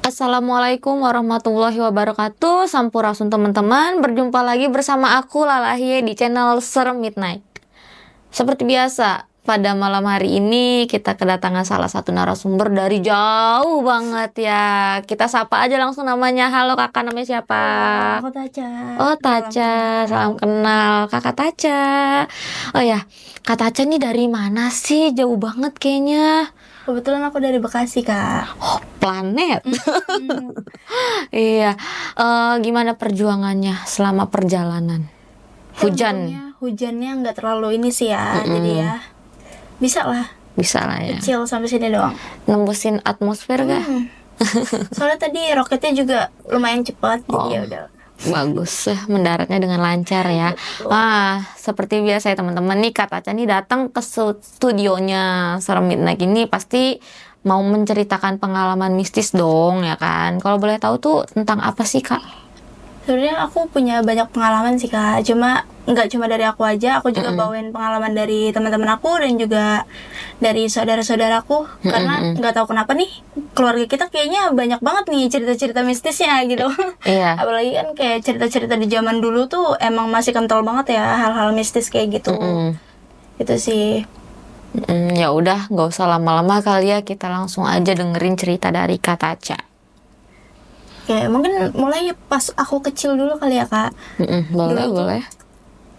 Assalamualaikum warahmatullahi wabarakatuh. Sampurasun teman-teman, berjumpa lagi bersama aku Lalahye di channel Serem Midnight. Seperti biasa, pada malam hari ini kita kedatangan salah satu narasumber dari jauh banget ya. Kita sapa aja langsung namanya. Halo kakak, namanya siapa? Aku Taca. Oh Taca, salam kenal kakak Taca. Oh ya, kak Taca nih dari mana sih? Jauh banget kayaknya. Kebetulan aku dari Bekasi, Kak. Oh, planet. Iya, gimana perjuangannya selama perjalanan? Hujan, Hujannya nggak terlalu ini sih ya, jadi ya bisa lah, bisa lah ya. kecil sampai sini doang. Nembusin atmosfer gak? Soalnya tadi roketnya juga lumayan cepat, jadi ya udah. Bagus ya, mendaratnya dengan lancar ya. Seperti biasa ya teman-teman, nih Kak Taca nih datang ke studionya Serem Midnight ini pasti mau menceritakan pengalaman mistis dong ya kan. Kalau boleh tahu tuh tentang apa sih Kak? Sebenarnya aku punya banyak pengalaman sih, Kak. Nggak cuma dari aku aja, aku juga bawain pengalaman dari teman-teman aku dan juga dari saudara-saudaraku. Karena nggak tahu kenapa nih, keluarga kita kayaknya banyak banget nih cerita-cerita mistisnya gitu. Iya. Apalagi kan kayak cerita-cerita di zaman dulu tuh emang masih kental banget ya hal-hal mistis kayak gitu. Itu sih. Ya udah, nggak usah lama-lama kali ya, kita langsung aja dengerin cerita dari Kak Taca. Kayak mungkin mulai pas aku kecil dulu kali ya, Kak. Boleh, Dulu tuh boleh.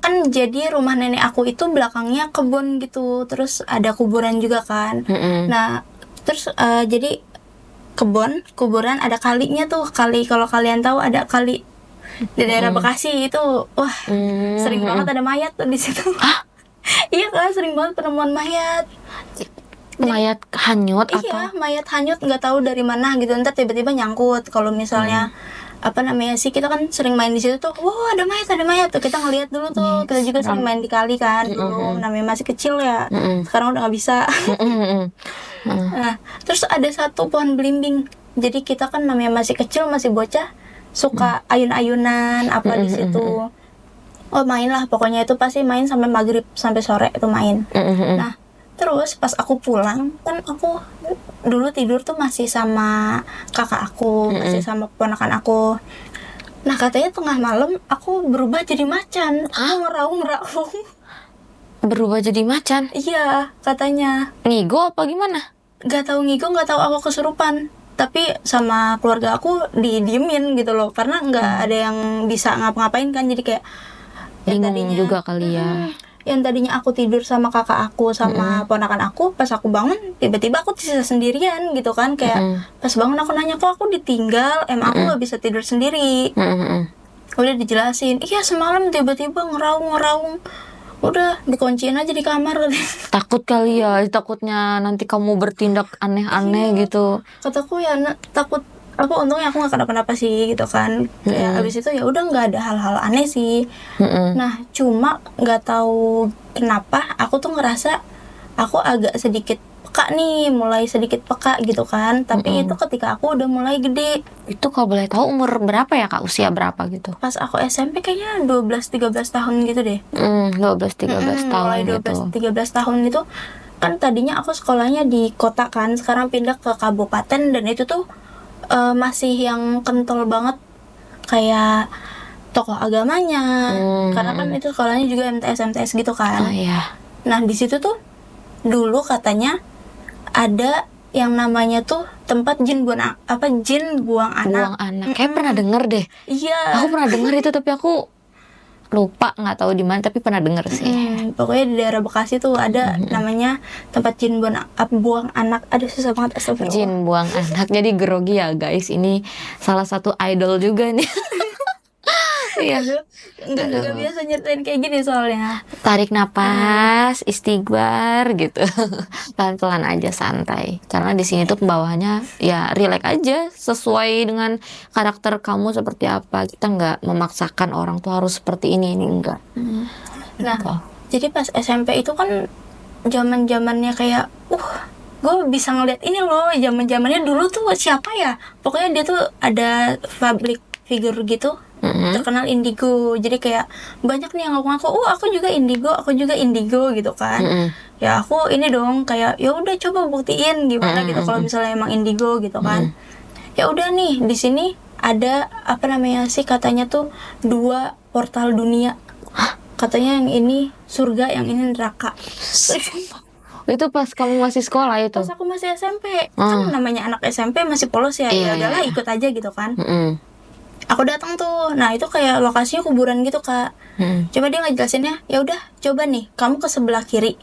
kan jadi rumah nenek aku itu belakangnya kebun gitu, terus ada kuburan juga kan. Nah terus jadi kuburan ada kalinya tuh, kali, kalau kalian tahu ada kali di daerah Bekasi itu, wah sering banget ada mayat tuh di situ. Iya kan, sering banget penemuan mayat. Mayat hanyut atau? Iya, mayat hanyut nggak tahu dari mana gitu, ntar tiba-tiba nyangkut. Kalau misalnya apa namanya sih, kita kan sering main di situ tuh, wow ada mayat tuh, kita ngeliat dulu tuh. Kita juga sering main di kali kan dulu, namanya masih kecil ya. Sekarang udah nggak bisa. Nah terus ada satu pohon belimbing, jadi kita kan namanya masih kecil, masih bocah, suka ayun-ayunan apa di situ. Oh main lah, pokoknya itu pasti main sampai maghrib, sampai sore itu main. Nah terus pas aku pulang, kan aku dulu tidur tuh masih sama kakak aku, masih sama keponakan aku. Nah katanya tengah malam aku berubah jadi macan, aku ngeraung-ngeraung. Berubah jadi macan? Iya katanya. Ngigo apa gimana? Gak tahu ngigo, gak tahu aku kesurupan. Tapi sama keluarga aku didiemin gitu loh, karena nggak ada yang bisa ngapa-ngapain kan, jadi kayak bingung juga kali ya. Yang tadinya aku tidur sama kakak aku sama ponakan aku, pas aku bangun tiba-tiba aku sisa sendirian gitu kan. Kayak pas bangun aku nanya, kok aku ditinggal, emang aku nggak bisa tidur sendiri. Udah dijelasin, iya semalam tiba-tiba ngeraung, udah dikunciin aja di kamar. Takut kali ya, takutnya nanti kamu bertindak aneh-aneh gitu. Kataku ya takut. Aku untungnya aku nggak kenapa-napa sih gitu kan. Kayak abis itu ya udah nggak ada hal-hal aneh sih. Nah cuma nggak tahu kenapa aku tuh ngerasa aku agak sedikit peka nih, mulai sedikit peka gitu kan. Tapi itu ketika aku udah mulai gede. Itu kalau boleh tahu umur berapa ya Kak? Usia berapa gitu? Pas aku SMP kayaknya 12-13 tahun gitu deh. 12-13 tahun mulai 12-13 tahun gitu. Kan tadinya aku sekolahnya di kota kan, sekarang pindah ke kabupaten, dan itu tuh masih yang kental banget kayak tokoh agamanya. Karena kan itu sekolahnya juga MTS gitu kan. Oh iya. Nah di situ tuh dulu katanya ada yang namanya tuh tempat jin buang anak. Buang anak. Kayak pernah denger deh. Iya. Aku pernah denger itu, tapi aku lupa, nggak tahu di mana, tapi pernah denger sih. Pokoknya di daerah Bekasi tuh ada namanya tempat jin buang anak. Aduh susah banget, astagfirullah. Jin buang anak, jadi grogi ya guys. Ini salah satu idol juga nih. Iya. Nggak biasa nyeritain kayak gini soalnya. Tarik napas, istighfar gitu. Pelan-pelan aja, santai. Karena di sini tuh pembawaannya ya relax aja, sesuai dengan karakter kamu seperti apa. Kita nggak memaksakan orang tuh harus seperti ini enggak. Nah, jadi pas SMP itu kan zaman-zamannya kayak gue bisa ngeliat ini loh, zaman-zamannya dulu tuh siapa ya? Pokoknya dia tuh ada public figure gitu, terkenal indigo. Jadi kayak banyak nih yang ngaku-ngaku, aku juga indigo gitu kan. Ya aku ini dong, kayak ya udah coba buktiin gimana gitu kalau misalnya emang indigo gitu kan. ya udah nih di sini ada apa namanya sih katanya tuh 2 portal dunia. Katanya yang ini surga, yang ini neraka. Itu pas kamu masih sekolah itu? Pas aku masih SMP, kan namanya anak SMP masih polos ya, ya udahlah ikut aja gitu kan. Aku datang tuh, nah itu kayak lokasinya kuburan gitu Kak. Coba dia ngejelasinnya, ya udah coba nih kamu ke sebelah kiri.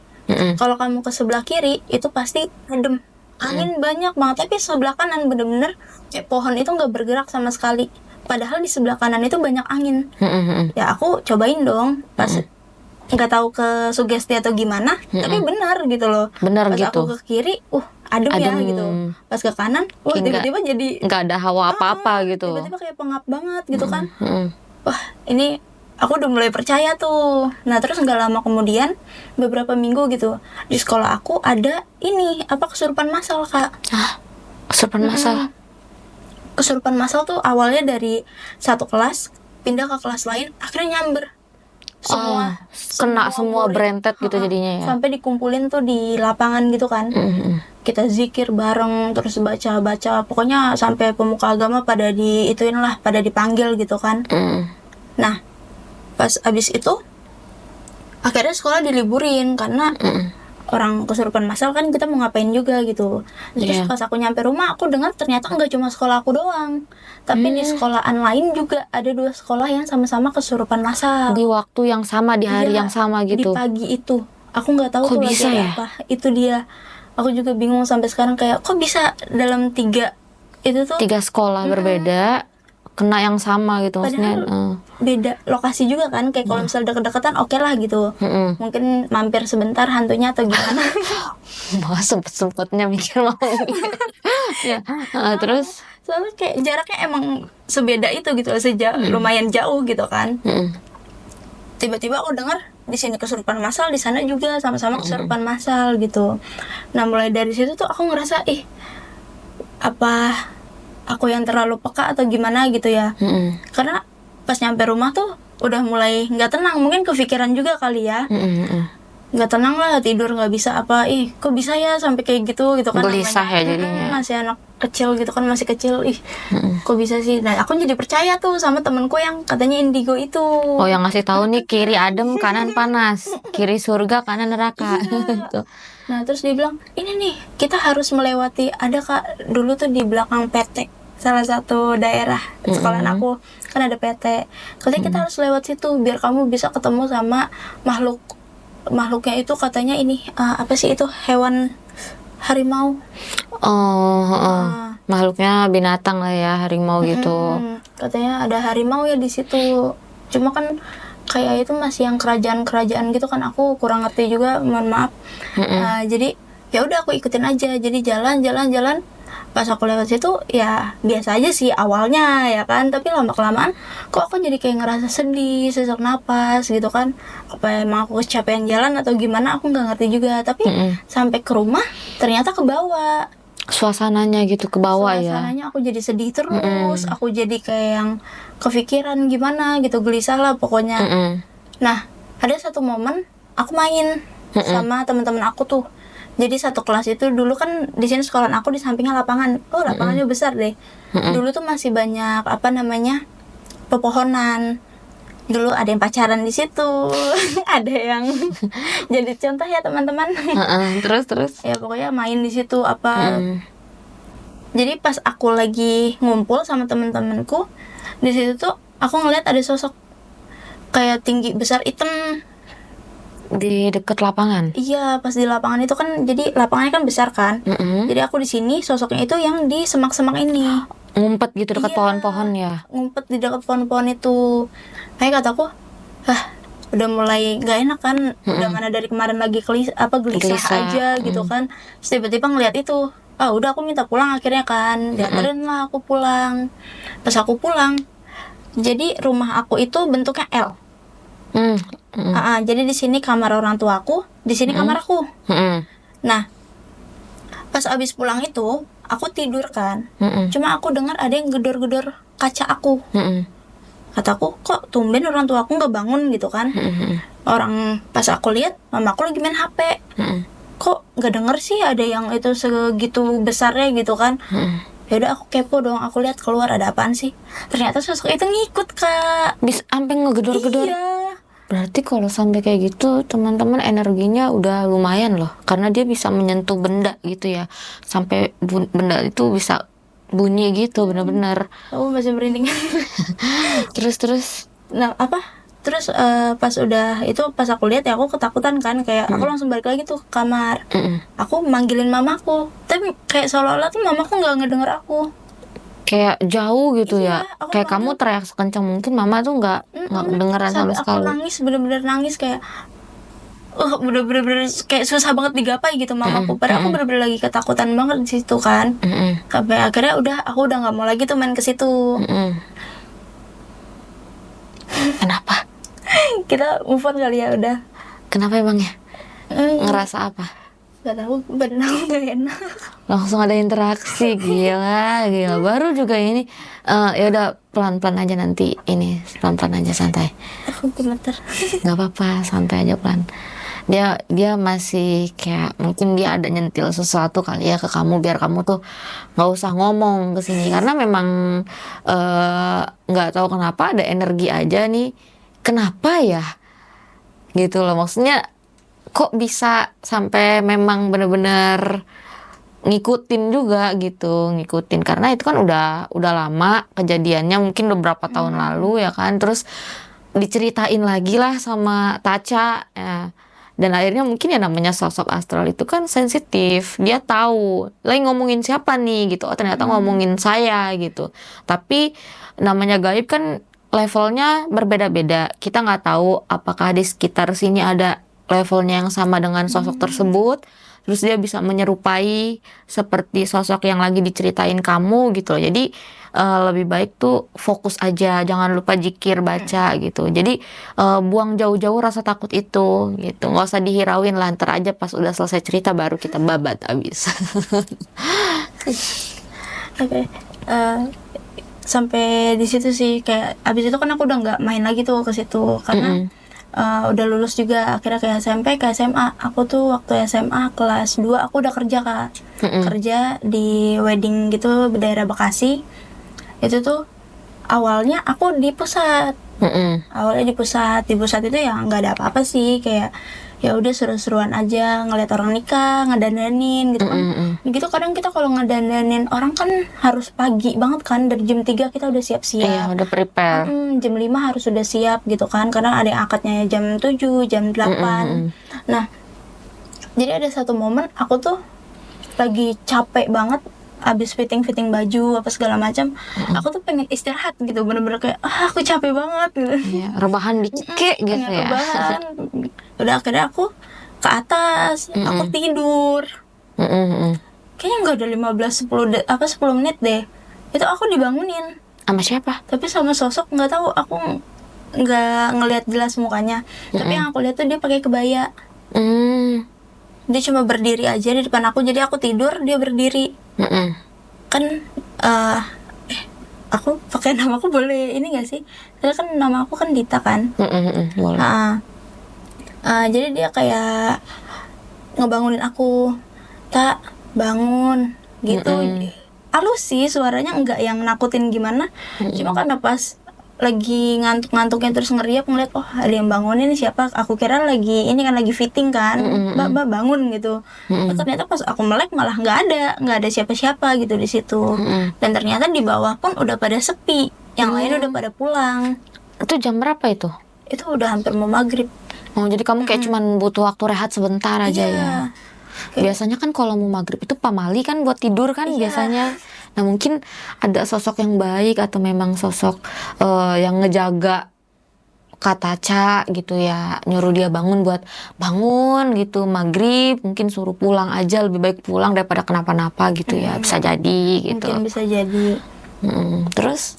Kalau kamu ke sebelah kiri itu pasti adem, angin banyak banget. Tapi sebelah kanan bener-bener kayak pohon itu nggak bergerak sama sekali. Padahal di sebelah kanan itu banyak angin. Ya aku cobain dong, pas nggak tahu ke sugesti atau gimana, tapi benar gitu loh. Benar pas gitu. aku ke kiri, adem ya gitu. Pas ke kanan, tiba-tiba jadi nggak ada hawa apa-apa gitu. Tiba-tiba kayak pengap banget gitu kan. Wah ini aku udah mulai percaya tuh. Nah terus nggak lama kemudian, beberapa minggu gitu, di sekolah aku ada ini apa kesurupan massal Kak. Kesurupan massal. Kesurupan massal tuh awalnya dari satu kelas pindah ke kelas lain, akhirnya nyamber kena semua murid. berentet gitu jadinya ya. Sampai dikumpulin tuh di lapangan gitu kan. Kita zikir bareng, terus baca-baca, pokoknya sampai pemuka agama pada pada dipanggil gitu kan. Nah pas abis itu akhirnya sekolah diliburin karena orang kesurupan massal kan, kita mau ngapain juga gitu. Terus pas aku nyampe rumah, aku dengar ternyata nggak cuma sekolah aku doang, tapi di sekolahan lain juga ada 2 sekolah yang sama-sama kesurupan massal Di waktu yang sama, di hari yang sama gitu. Di pagi itu aku nggak tahu Kok tuh bisa lagi ya? apa. Itu dia, aku juga bingung sampai sekarang, kayak kok bisa dalam 3 itu tuh 3 sekolah berbeda kena yang sama gitu maksudnya. beda lokasi juga kan, kayak kalau misalnya deket-deketan oke lah gitu. Mungkin mampir sebentar hantunya atau gimana. Wah, sempet-sempetnya mikir mau ya. Terus Soalnya kayak jaraknya emang sebeda itu gitu, lumayan jauh gitu kan. Tiba-tiba aku dengar di sini kesurupan massal, di sana juga sama-sama kesurupan massal gitu. Nah mulai dari situ tuh aku ngerasa apa aku yang terlalu peka atau gimana gitu ya. Karena pas nyampe rumah tuh udah mulai nggak tenang, mungkin kepikiran juga kali ya. Nggak tenang lah, tidur nggak bisa apa, kok bisa ya sampai kayak gitu kan. Gelisah namanya, ya jadinya. Masih anak kecil gitu kan, masih kecil, kok bisa sih. Nah aku jadi percaya tuh sama temenku yang katanya indigo itu. Oh, yang ngasih tahu nih kiri adem kanan panas, kiri surga kanan neraka. Gitu. Nah terus dia bilang, ini nih kita harus melewati, ada Kak dulu tuh di belakang PT salah satu daerah sekolahan aku kan ada PT, katanya kita harus lewat situ biar kamu bisa ketemu sama makhluknya itu. Katanya ini apa sih itu, hewan harimau. Makhluknya binatang lah ya, harimau gitu. Katanya ada harimau ya di situ. Cuma kan kayak itu masih yang kerajaan-kerajaan gitu kan, aku kurang ngerti juga, mohon maaf. Jadi ya udah aku ikutin aja. Jadi jalan. Pas aku lewat situ ya biasa aja sih awalnya ya kan, tapi lama kelamaan kok aku jadi kayak ngerasa sedih, sesak napas gitu kan. Apa emang aku kecapean jalan atau gimana, aku nggak ngerti juga. Tapi sampai ke rumah ternyata ke bawah Suasananya gitu ke bawah ya. suasananya aku jadi sedih terus. Aku jadi kayak yang kepikiran gimana gitu, gelisah lah pokoknya. Nah ada satu momen aku main sama teman-teman aku tuh. Jadi satu kelas itu dulu kan di sini sekolahan aku di sampingnya lapangan. Lapangannya besar deh. Dulu tuh masih banyak apa namanya pepohonan. Dulu ada yang pacaran di situ, ada yang jadi contoh ya teman-teman. Terus Ya pokoknya main di situ apa. Jadi pas aku lagi ngumpul sama teman-temanku di situ tuh aku ngeliat ada sosok kayak tinggi besar hitam di deket lapangan. Iya, pas di lapangan itu kan, jadi lapangannya kan besar kan. Jadi aku di sini, sosoknya itu yang di semak-semak ini. Ngumpet gitu dekat Iya, pohon-pohon ya. Ngumpet di dekat pohon-pohon itu. Kayak kataku, udah mulai gak enak kan. Udah mana dari kemarin lagi gelisah aja gitu kan. Terus tiba-tiba ngeliat itu. Udah aku minta pulang akhirnya kan. Dianterin lah aku pulang. Pas aku pulang, jadi rumah aku itu bentuknya L. Jadi di sini kamar orang tuaku, di sini kamar aku. Nah, pas abis pulang itu, aku tidur kan. Cuma aku dengar ada yang gedor-gedor kaca aku. Kataku, kok tumben orang tuaku nggak bangun gitu kan? Orang pas aku lihat, mamaku lagi main HP. Kok nggak denger sih ada yang itu segitu besarnya gitu kan? Ya udah aku kepo dong, aku lihat keluar ada apaan sih. Ternyata sosok itu ngikut, Kak. Bisa sampai ngegedor-gedor. Iya. Berarti kalau sampai kayak gitu teman-teman energinya udah lumayan loh, karena dia bisa menyentuh benda gitu ya, sampai benda itu bisa bunyi gitu bener-bener. Aku masih merinding. Terus Nah, apa? Terus pas udah itu, pas aku lihat ya aku ketakutan kan, kayak aku langsung balik lagi tuh ke kamar. Aku manggilin mamaku, tapi kayak seolah-olah tuh mamaku nggak ngedenger aku. kayak jauh gitu Iya, ya, aku kayak kamu teriak sekencang mungkin mama tuh nggak kedengeran sama Sampai aku sekali. nangis, bener-bener nangis kayak bener-bener kayak susah banget digapai gitu mamaku. Padahal aku bener-bener lagi ketakutan banget di situ kan. Sampai akhirnya aku udah nggak mau lagi tuh main ke situ. Kenapa? Kita move on kali ya udah. Kenapa emangnya? Hmm, Ngerasa apa? Gak tahu, badan aku gak enak. Langsung ada interaksi, gila. Baru juga ini, ya udah pelan-pelan aja nanti ini, pelan-pelan aja santai. Aku gemeter. Nggak apa-apa, santai aja pelan. Dia masih kayak mungkin dia ada nyentil sesuatu kali ya ke kamu, biar kamu tuh nggak usah ngomong ke sini, karena memang nggak tahu kenapa ada energi aja nih. Kenapa ya? Gitu loh, maksudnya kok bisa sampai memang bener-bener ngikutin juga gitu, ngikutin karena itu kan udah lama kejadiannya, mungkin beberapa tahun lalu ya kan, terus diceritain lagi lah sama Taca ya. Dan akhirnya mungkin ya namanya sosok astral itu kan sensitif, dia tahu lagi ngomongin siapa nih gitu, oh ternyata ngomongin saya gitu. Tapi namanya gaib kan levelnya berbeda-beda, kita nggak tahu apakah di sekitar sini ada levelnya yang sama dengan sosok tersebut, terus dia bisa menyerupai seperti sosok yang lagi diceritain kamu gitu loh. Jadi lebih baik tuh fokus aja, jangan lupa zikir, baca gitu. Jadi buang jauh-jauh rasa takut itu gitu, nggak usah dihirauin lah, ntar aja pas udah selesai cerita baru kita babat abis. Oke. Sampai di situ sih, kayak abis itu kan aku udah nggak main lagi tuh ke situ karena udah lulus juga, akhirnya ke SMP, ke SMA. Aku tuh waktu SMA kelas 2 aku udah kerja, Kak. Kerja di wedding gitu di daerah Bekasi. Itu tuh awalnya aku di pusat. Awalnya di pusat itu ya nggak ada apa-apa sih, kayak ya udah seru-seruan aja ngeliat orang nikah, ngedandanin gitu kan. Gitu kadang kita kalau ngedandanin orang kan harus pagi banget kan, dari jam 3 kita udah siap-siap. Iya, udah prepare. Jam 5 harus sudah siap gitu kan, karena ada yang akadnya jam 7, jam 8. Nah, jadi ada satu momen aku tuh lagi capek banget, abis fitting baju apa segala macam. Aku tuh pengen istirahat gitu, bener-bener kayak aku capek banget gitu. Iya, rebahan dikit gitu Pengen ya. rebahan. Udah akhirnya aku ke atas, aku tidur. Kayaknya nggak ada 10 menit deh. Itu aku dibangunin. Sama siapa? Tapi sama sosok nggak tahu, aku nggak ngelihat jelas mukanya. Tapi yang aku lihat tuh dia pakai kebaya. Dia cuma berdiri aja di depan aku, jadi aku tidur, dia berdiri. Kan aku pakai nama aku boleh ini nggak sih? Karena kan nama aku kan Dita kan. Boleh. Jadi dia kayak ngebangunin aku, tak bangun gitu. Halus sih suaranya, nggak yang nakutin gimana. Cuma karena pas lagi ngantuk-ngantuknya terus ngeriak, ngeliat oh ada yang bangunin, siapa? Aku kira lagi ini kan lagi fitting kan, mbak bangun gitu. Ternyata pas aku melek malah nggak ada siapa-siapa gitu di situ. Dan ternyata di bawah pun udah pada sepi, yang lain udah pada pulang. Itu jam berapa itu? Itu udah hampir mau maghrib. Oh, jadi kamu kayak cuman butuh waktu rehat sebentar aja ya. Biasanya kan kalau mau maghrib itu pamali kan buat tidur kan biasanya. Nah mungkin ada sosok yang baik atau memang sosok yang ngejaga Kataca gitu ya, nyuruh dia bangun buat bangun gitu, maghrib mungkin suruh pulang aja, lebih baik pulang daripada kenapa-napa gitu ya, bisa jadi gitu. Mungkin bisa jadi. Terus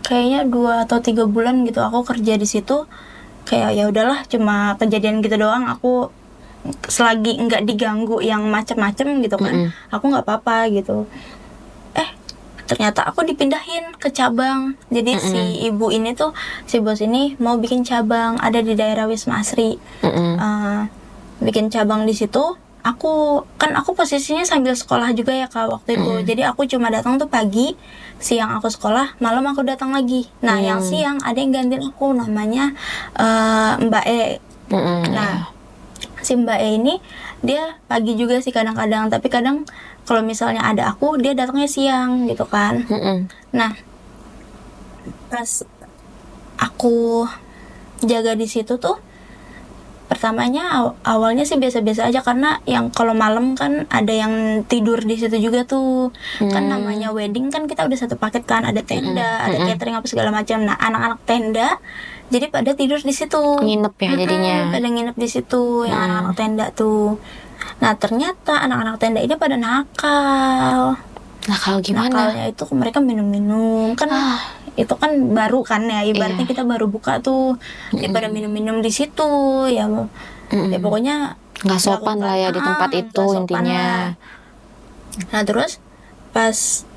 kayaknya 2 atau 3 bulan gitu aku kerja di situ. Kayak ya udahlah, cuma kejadian gitu doang. Aku selagi nggak diganggu yang macem-macem gitu kan, aku nggak apa-apa gitu. Ternyata aku dipindahin ke cabang. Jadi si ibu ini tuh, si bos ini mau bikin cabang ada di daerah Wisma Asri. Bikin cabang di situ. aku posisinya sambil sekolah juga ya Kak waktu itu. Jadi aku cuma datang tuh pagi, siang aku sekolah, malam aku datang lagi. Nah yang siang ada yang gantiin aku, namanya Mbak E. Nah si Mbak E ini dia pagi juga sih kadang-kadang, tapi kadang kalau misalnya ada aku dia datangnya siang gitu kan. Nah pas aku jaga di situ tuh pertamanya awalnya sih biasa-biasa aja, karena yang kalau malam kan ada yang tidur di situ juga tuh. Kan namanya wedding kan kita udah satu paket kan, ada tenda, ada catering apa segala macam. Nah anak-anak tenda jadi pada tidur di situ, Nginep ya jadinya. pada nginep di situ yang anak-anak tenda tuh. Nah ternyata anak-anak tenda ini pada nakal. Nah kalau gimana? Nakalnya itu mereka minum-minum kan. Itu kan baru kan ya, ibaratnya kita baru buka tuh daripada minum-minum di situ ya. Ya pokoknya Nggak sopan lah ya di tempat nggak itu sopan intinya. lah. Nah terus pas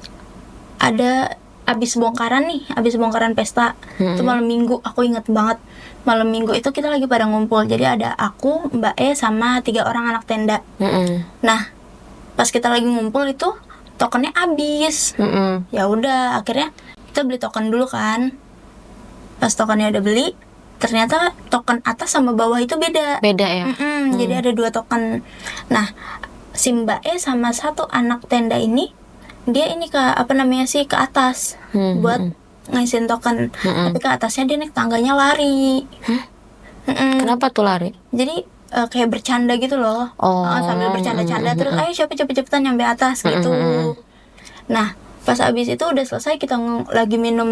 ada abis bongkaran pesta itu malam minggu, aku inget banget. Malam minggu itu kita lagi pada ngumpul, jadi ada aku, Mbak E sama 3 orang anak tenda. Nah pas kita lagi ngumpul itu tokennya habis. Ya udah akhirnya kita beli token dulu kan. Pas tokennya udah beli, ternyata token atas sama bawah itu beda ya. Jadi ada 2 token. Nah si Mbak E sama 1 anak tenda ini dia ini ke atas buat ngisiin token. Tapi ke atasnya dia naik tangganya lari. Kenapa tuh lari? Jadi kayak bercanda gitu loh. Sambil bercanda-canda terus ayo cepet-cepetan nyampe atas gitu. Nah pas abis itu udah selesai, kita lagi minum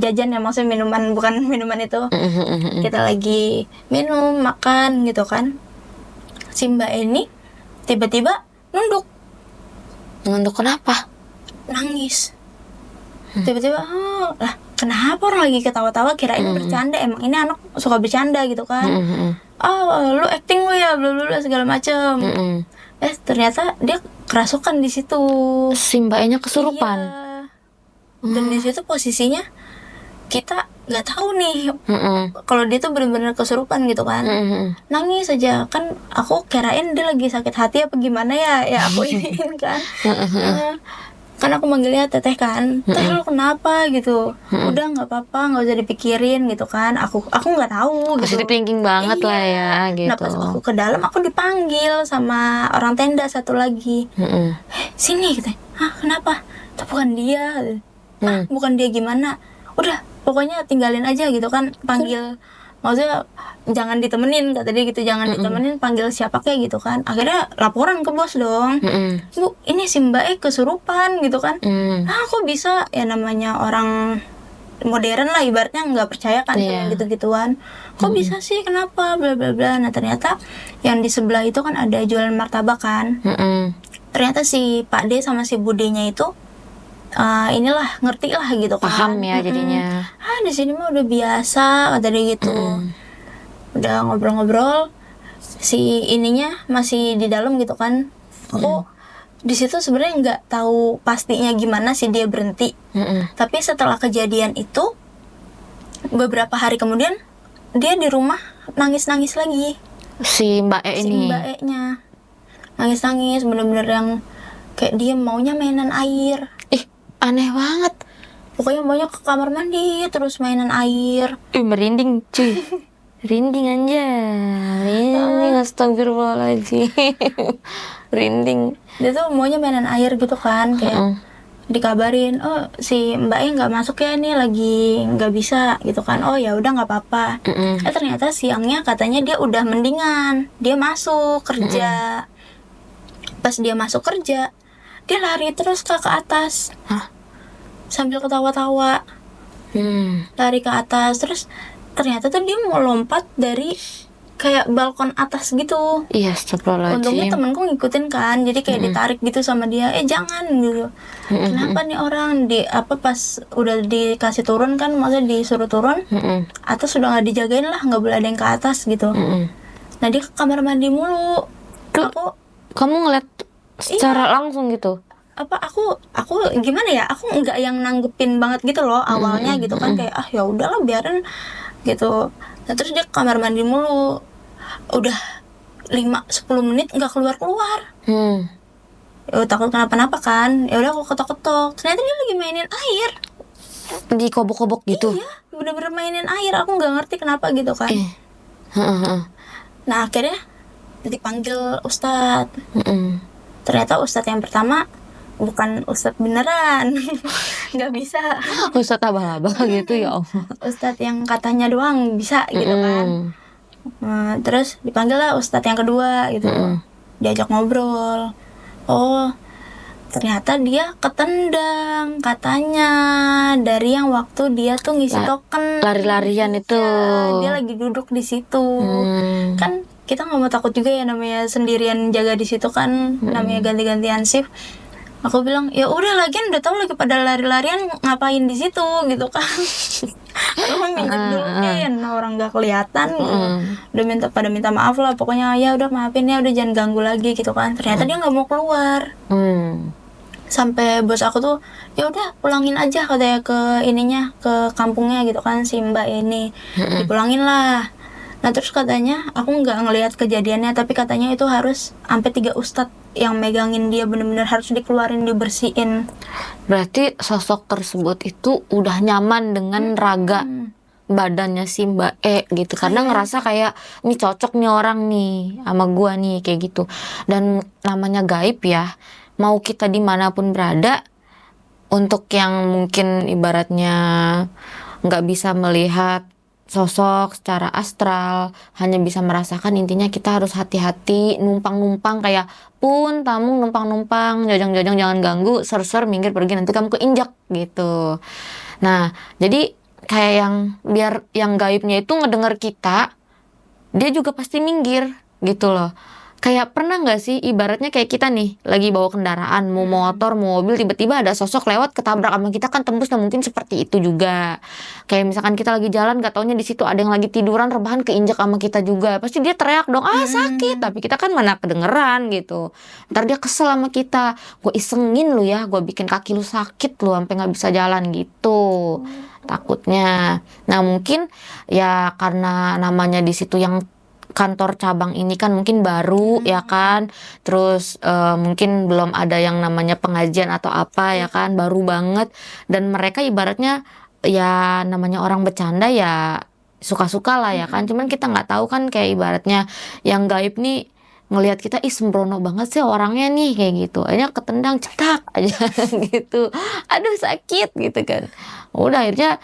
jajan ya, maksudnya minuman, bukan minuman itu. Kita lagi minum makan gitu kan. Si Mbak ini tiba-tiba nunduk kenapa? nangis. Tiba-tiba lah kenapa, orang lagi ketawa-tawa kirain bercanda, emang ini anak suka bercanda gitu kan. Lu acting lu ya, bla segala macem. Ternyata dia kerasukan di situ. Si mbaknya kesurupan. Iya. Dan di situ posisinya kita nggak tahu nih kalau dia tuh benar-benar kesurupan gitu kan. Nangis aja kan, aku kirain dia lagi sakit hati apa gimana ya aku iniin kan. Kan aku manggilnya teteh kan, teh lu kenapa gitu. Udah nggak apa-apa, nggak usah dipikirin gitu kan. Aku nggak tahu gitu. Positive thinking banget lah ya gitu. Nah pas aku ke dalam, aku dipanggil sama orang tenda satu lagi. Sini gitu. Kenapa? Itu bukan dia. Bukan dia gimana? Udah pokoknya tinggalin aja gitu kan. Panggil, maksudnya jangan ditemenin kata dia gitu, jangan ditemenin, panggil siapa kayak gitu kan. Akhirnya laporan ke bos dong. Bu, ini si Mbak E kesurupan gitu kan. Kok bisa ya, namanya orang modern lah ibaratnya, nggak percaya kan sama gitu-gituan. Kok bisa sih, kenapa, bla bla bla. Nah ternyata yang di sebelah itu kan ada jualan martabak kan. Ternyata si Pak D sama si Budenya itu inilah ngerti lah gitu kan. Paham ya jadinya. Di sini mah udah biasa kata dia gitu. Udah ngobrol-ngobrol, si ininya masih di dalam gitu kan. Aku di situ sebenarnya nggak tahu pastinya gimana sih dia berhenti. Tapi setelah kejadian itu beberapa hari kemudian dia di rumah nangis-nangis lagi. Si Mbak E ini. Si Mbak E-nya nangis-nangis bener-bener yang kayak dia maunya mainan air. Aneh banget. Pokoknya maunya ke kamar mandi terus mainan air. Merinding cuy. Rinding aja. Rinding, astagfirullahaladzim. Rinding. Dia tuh maunya mainan air gitu kan. Kayak dikabarin, si Mbak E nggak masuk ya, nih lagi nggak bisa gitu kan. Ya udah nggak apa-apa. Ternyata siangnya katanya dia udah mendingan, dia masuk kerja. Pas dia masuk kerja, dia lari terus ke atas. Sambil ketawa-tawa. Lari ke atas terus ternyata tuh dia mau lompat dari kayak balkon atas gitu. Iya, astagfirullahaladzim. Untungnya temenku ngikutin kan, jadi kayak ditarik gitu sama dia, jangan gitu. Kenapa nih orang pas udah dikasih turun kan, maksudnya disuruh turun, atas sudah nggak dijagain lah, nggak boleh ada yang ke atas gitu. Nah dia ke kamar mandi mulu. Kamu ngeliat secara langsung gitu? Aku gimana ya, aku nggak yang nanggepin banget gitu loh awalnya gitu kan, kayak ya udahlah biarin gitu. Nah terus dia ke kamar mandi mulu, udah 5-10 menit nggak keluar. Hmm. Ya takut kenapa-napa kan. Ya udah aku ketok-ketok. Ternyata dia lagi mainin air. Di kobok-kobok gitu. Iya, bener-bener mainin air. Aku nggak ngerti kenapa gitu kan. Heeh. Nah akhirnya dipanggil ustadz. Heeh. Ternyata ustadz yang pertama bukan ustadz beneran. Nggak bisa. Ustadz abal-abal gitu ya Allah. Ustadz yang katanya doang bisa gitu kan. Nah, terus dipanggil lah ustadz yang kedua gitu. Diajak ngobrol. Oh, ternyata dia ketendang katanya dari yang waktu dia tuh ngisi token. Lari-larian itu. Ya, dia lagi duduk di situ. Kan kita nggak mau takut juga ya, namanya sendirian jaga di situ kan, namanya ganti-gantian shift. Aku bilang ya udah, lagian udah tahu lagi pada lari-larian ngapain di situ gitu kan. Aku minjem dulu kan, orang nggak kelihatan. Udah pada minta maaf lah, pokoknya ya udah maafin ya, udah jangan ganggu lagi gitu kan. Ternyata dia nggak mau keluar. Sampai bos aku tuh ya udah pulangin aja katanya ke ininya, ke kampungnya gitu kan, si mbak ini. Dipulangin lah. Nah terus katanya aku nggak ngelihat kejadiannya, tapi katanya itu harus sampai 3 ustadz yang megangin dia, bener-bener harus dikeluarin, dibersihin. Berarti sosok tersebut itu udah nyaman dengan raga badannya si Mbak E gitu, karena ngerasa kayak ini cocok nih orang nih sama gua nih kayak gitu. Dan namanya gaib ya, mau kita dimanapun berada, untuk yang mungkin ibaratnya nggak bisa melihat sosok secara astral, hanya bisa merasakan, intinya kita harus hati-hati, numpang-numpang kayak pun tamu numpang-numpang, jajang-jajang jangan ganggu, ser-ser minggir pergi, nanti kamu keinjak gitu. Nah, jadi kayak yang biar yang gaibnya itu ngedenger kita, dia juga pasti minggir gitu loh. Kayak pernah nggak sih ibaratnya kayak kita nih lagi bawa kendaraan, mau motor, mau mobil, tiba-tiba ada sosok lewat ketabrak sama kita kan tembus. Nah mungkin seperti itu juga. Kayak misalkan kita lagi jalan, gak taunya di situ ada yang lagi tiduran rebahan keinjak sama kita juga. Pasti dia teriak dong, sakit. Tapi kita kan mana kedengeran gitu. Ntar dia kesel sama kita, gue isengin lu ya, gue bikin kaki lu sakit lu sampai nggak bisa jalan gitu. Takutnya. Nah mungkin ya karena namanya di situ yang kantor cabang ini kan mungkin baru ya kan, terus mungkin belum ada yang namanya pengajian atau apa ya kan, baru banget. Dan mereka ibaratnya ya namanya orang bercanda ya suka-suka lah ya kan, cuman kita nggak tahu kan kayak ibaratnya yang gaib nih ngelihat kita, ih sembrono banget sih orangnya nih kayak gitu, akhirnya ketendang cetak aja gitu, aduh sakit gitu kan. Udah akhirnya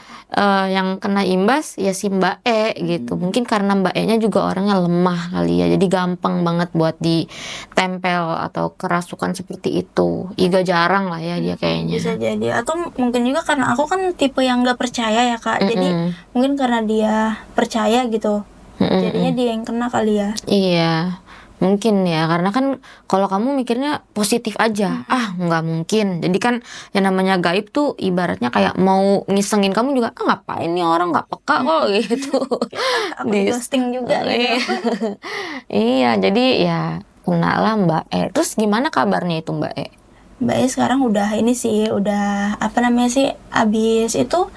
yang kena imbas ya si Mbak E gitu. Mungkin karena Mbak E nya juga orangnya lemah kali ya, jadi gampang banget buat ditempel atau kerasukan seperti itu. Iga jarang lah ya dia kayaknya. Bisa jadi, atau mungkin juga karena aku kan tipe yang nggak percaya ya kak, jadi mungkin karena dia percaya gitu, jadinya dia yang kena kali ya. Iya, mungkin ya, karena kan kalau kamu mikirnya positif aja, nggak mungkin. Jadi kan yang namanya gaib tuh ibaratnya kayak mau ngisengin kamu juga, ngapain nih orang nggak peka kok gitu. Aku di ghosting juga gitu. Iya, jadi ya kena lah Mbak E. Terus gimana kabarnya itu Mbak E? Mbak E sekarang udah ini sih, udah apa namanya sih, abis itu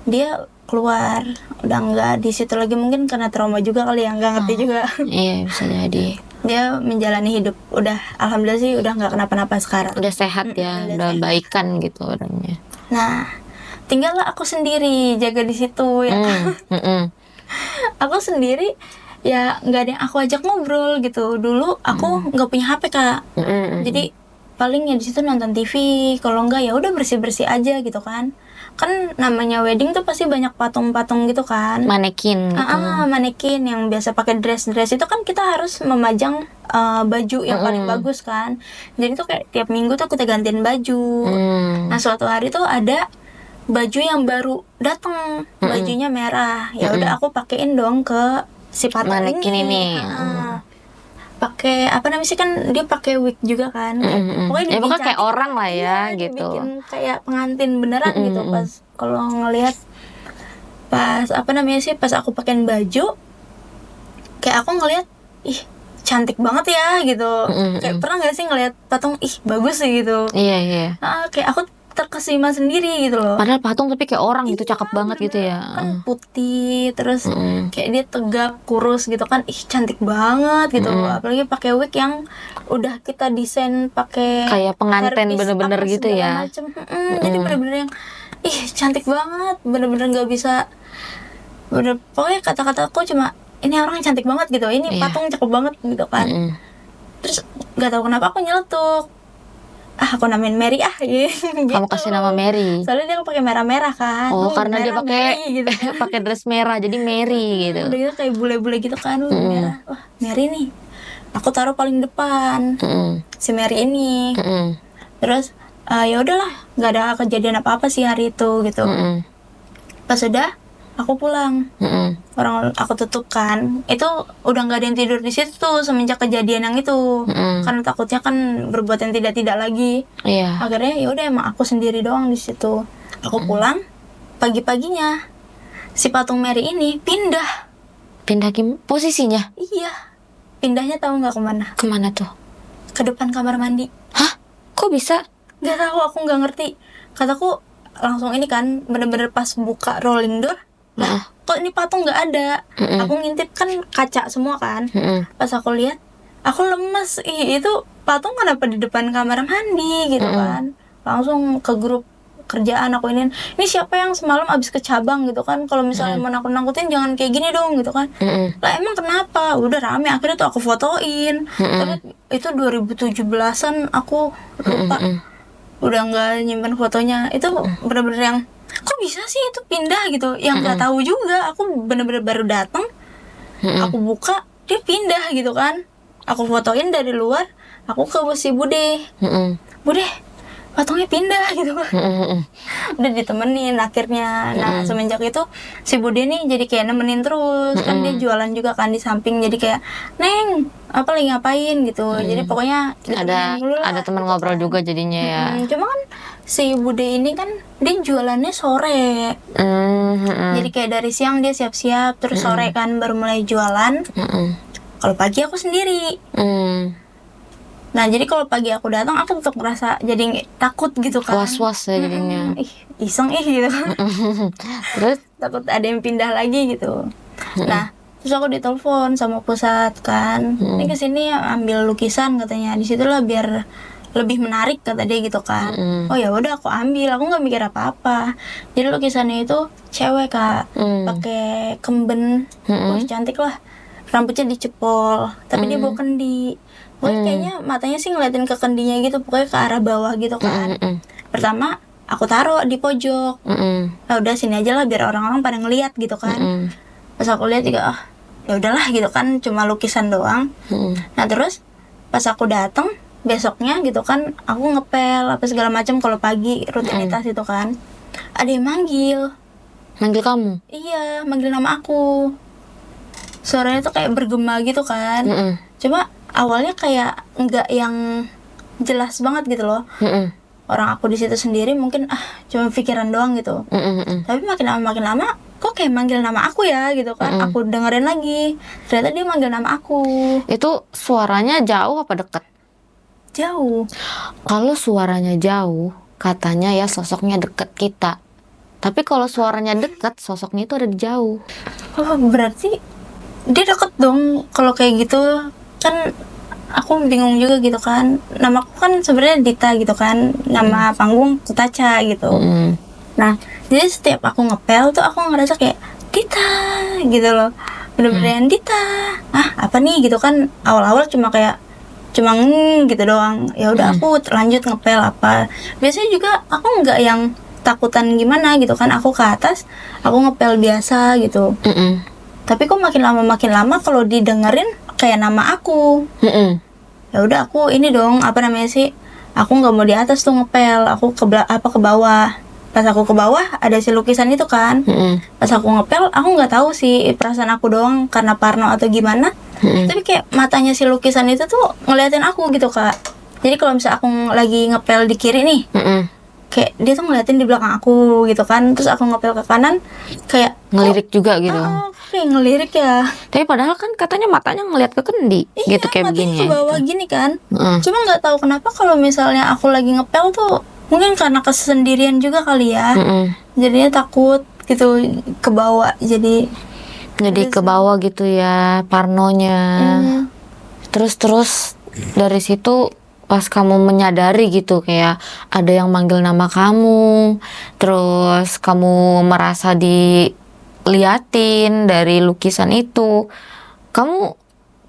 dia keluar, udah nggak di situ lagi, mungkin karena trauma juga kali ya, nggak ngerti juga. Iya bisa jadi. Dia menjalani hidup, udah alhamdulillah sih udah nggak kenapa-napa sekarang. Udah sehat ya, udah baikan gitu orangnya. Nah, tinggallah aku sendiri jaga di situ ya. Aku sendiri ya, nggak ada yang aku ajak ngobrol gitu. Dulu aku nggak punya HP kak, jadi paling ya di situ nonton TV, kalau enggak ya udah bersih-bersih aja gitu kan. Kan namanya wedding tuh pasti banyak patung-patung gitu kan, manekin gitu. Manekin yang biasa pakai dress itu kan kita harus memajang baju yang paling bagus kan. Jadi tuh kayak tiap minggu tuh kita gantiin baju. Nah suatu hari tuh ada baju yang baru datang, bajunya merah. Ya udah aku pakein dong ke si patung manekin ini. Pakai apa namanya sih, kan dia pakai wig juga kan. Pokoknya kayak orang lah ya gitu. Dibikin kayak pengantin beneran gitu. Pas kalau ngelihat, pas apa namanya sih, pas aku pakein baju, kayak aku ngelihat, ih cantik banget ya gitu. Kayak pernah nggak sih ngelihat patung, ih bagus sih gitu. Iya. Kayak aku kesima sendiri gitu loh. Padahal patung tapi kayak orang gitu, Iya, cakep banget gitu ya. kan putih terus kayak dia tegap kurus gitu kan, ih cantik banget gitu loh. Apalagi pakai wig yang udah kita desain pakai Kayak penganten hairpiece bener-bener apa gitu segala ya. macem. Jadi bener-bener yang ih cantik banget, bener-bener nggak bisa, bener pokoknya kata-kataku cuma ini orang cantik banget gitu, ini Iya. patung cakep banget gitu kan. Terus nggak tahu kenapa aku nyeletuk, aku namain Mary gitu. Kamu kasih nama Mary. Soalnya dia pakai merah-merah kan. Oh, karena dia merah, pakai Mary gitu kan. pakai dress merah jadi Mary gitu. Udah gitu kayak bule-bule gitu kan, merah. Wah, Mary nih. Aku taruh paling depan. Si Mary ini. Terus ya udahlah, nggak ada kejadian apa-apa sih hari itu gitu. Pas udah aku pulang. Orang aku tutup kan. Itu udah nggak ada yang tidur di situ tuh semenjak kejadian yang itu. Karena takutnya kan berbuat yang tidak-tidak lagi. Iya. Akhirnya ya udah emang aku sendiri doang di situ. Aku pulang pagi-paginya si patung Mary ini pindah. Pindah posisinya Iya, pindahnya tahu nggak kemana? kemana tuh? Ke depan kamar mandi. Hah? Kok bisa? Nggak tahu, aku nggak ngerti. Kataku langsung ini kan bener-bener pas buka rolling door, lah kok ini patung nggak ada. Aku ngintip kan kaca semua kan. Pas aku lihat, aku lemes. Ih, itu patung kenapa di depan kamar mandi gitu kan. Langsung ke grup kerjaan aku ini siapa yang semalam abis ke cabang gitu kan, kalau misalnya mau nakut-nakutin jangan kayak gini dong gitu kan. Lah emang kenapa, udah rame. Akhirnya tuh aku fotoin. Tapi itu 2017an, aku lupa. Udah nggak nyimpen fotonya. Itu bener-bener yang kok bisa sih itu pindah gitu, yang nggak tahu juga. Aku bener-bener baru datang, aku buka dia pindah gitu kan. Aku fotoin dari luar, aku ke si Bude. Bude, patungnya pindah gitu kan. Udah ditemenin akhirnya. Nah semenjak itu si Bude nih jadi kayak nemenin terus. Kan dia jualan juga kan di samping, jadi kayak Neng apa lagi ngapain gitu. Jadi pokoknya ada teman ngobrol juga jadinya ya. Cuma kan si Bude ini kan dia jualannya sore. Jadi kayak dari siang dia siap-siap, terus sore kan baru mulai jualan. Kalau pagi aku sendiri. Nah jadi kalau pagi aku datang, aku tetap ngerasa jadi takut gitu kan. Was-was ya jadinya. Iseng gitu kan. Terus Takut ada yang pindah lagi gitu. Nah terus aku ditelepon sama pusat kan. Ini kesini ambil lukisan katanya. Disitulah biar lebih menarik kata dia gitu kan. Oh ya udah aku ambil. Aku nggak mikir apa-apa. Jadi lukisannya itu cewek kak, pakai kemben. Wah cantik lah. Rambutnya dicepol, tapi dia bawa kendi. Pokoknya kayaknya matanya sih ngeliatin ke kendinya gitu, pokoknya ke arah bawah gitu kan. Pertama aku taruh di pojok. Nah udah sini aja lah biar orang-orang pada ngeliat gitu kan. Pas aku lihat juga, ya udahlah gitu kan, cuma lukisan doang. Nah terus pas aku datang besoknya gitu kan, aku ngepel apa segala macam kalau pagi rutinitas itu kan. Ada yang manggil. Manggil kamu? Iya, manggil nama aku. Suaranya tuh kayak bergema gitu kan. Cuma awalnya kayak nggak yang jelas banget gitu loh. Orang aku di situ sendiri mungkin cuma pikiran doang gitu. Tapi makin lama kok kayak manggil nama aku ya gitu kan. Aku dengerin lagi, ternyata dia manggil nama aku. Itu suaranya jauh apa deket? Jauh. Kalau suaranya jauh, katanya ya sosoknya deket kita. Tapi kalau suaranya dekat, sosoknya itu ada di jauh. Oh berarti dia deket dong kalau kayak gitu kan. Aku bingung juga gitu kan, namaku kan sebenarnya Dita gitu kan, nama panggung Kutaca gitu. Nah jadi setiap aku ngepel tuh aku ngerasa kayak Dita gitu loh, bener-bener yang Dita. Apa nih gitu kan. Awal-awal cuma gitu doang. Ya udah aku lanjut ngepel apa. Biasanya juga aku nggak yang takutan gimana gitu kan. Aku ke atas, aku ngepel biasa gitu. Tapi kok makin lama kalau didengerin kayak nama aku. Ya udah aku ini dong, apa namanya sih? Aku nggak mau di atas tuh ngepel, aku ke bawah. Pas aku ke bawah ada si lukisan itu kan. Pas aku ngepel, aku nggak tahu sih perasaan aku doang karena parno atau gimana. Tapi kayak matanya si lukisan itu tuh ngeliatin aku gitu kak. Jadi kalau misalnya aku lagi ngepel di kiri nih, kayak dia tuh ngeliatin di belakang aku gitu kan. Terus aku ngepel ke kanan, kayak ngelirik juga gitu. Kayak ngelirik ya. Tapi padahal kan katanya matanya ngeliat ke kendi, gitu kayak begini. Iya, matanya ke bawah gini kan. Cuma nggak tahu kenapa kalau misalnya aku lagi ngepel tuh Mungkin karena kesendirian juga kali ya. Jadinya takut gitu kebawa, jadi ke bawah gitu ya parnonya. Terus dari situ pas kamu menyadari gitu kayak ada yang manggil nama kamu, terus kamu merasa diliatin dari lukisan itu, kamu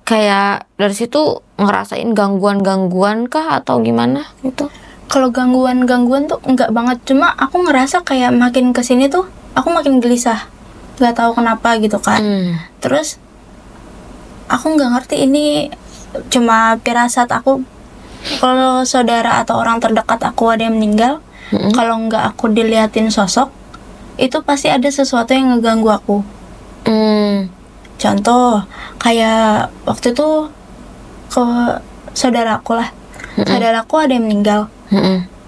kayak dari situ ngerasain gangguan kah atau gimana gitu? kalau gangguan tuh enggak banget, cuma aku ngerasa kayak makin kesini tuh aku makin gelisah, nggak tahu kenapa gitu kan. Terus aku nggak ngerti ini cuma firasat aku. Kalau saudara atau orang terdekat aku ada yang meninggal, kalau nggak aku diliatin sosok, itu pasti ada sesuatu yang ngeganggu aku. Contoh kayak waktu itu ke saudaraku lah, saudaraku ada yang meninggal.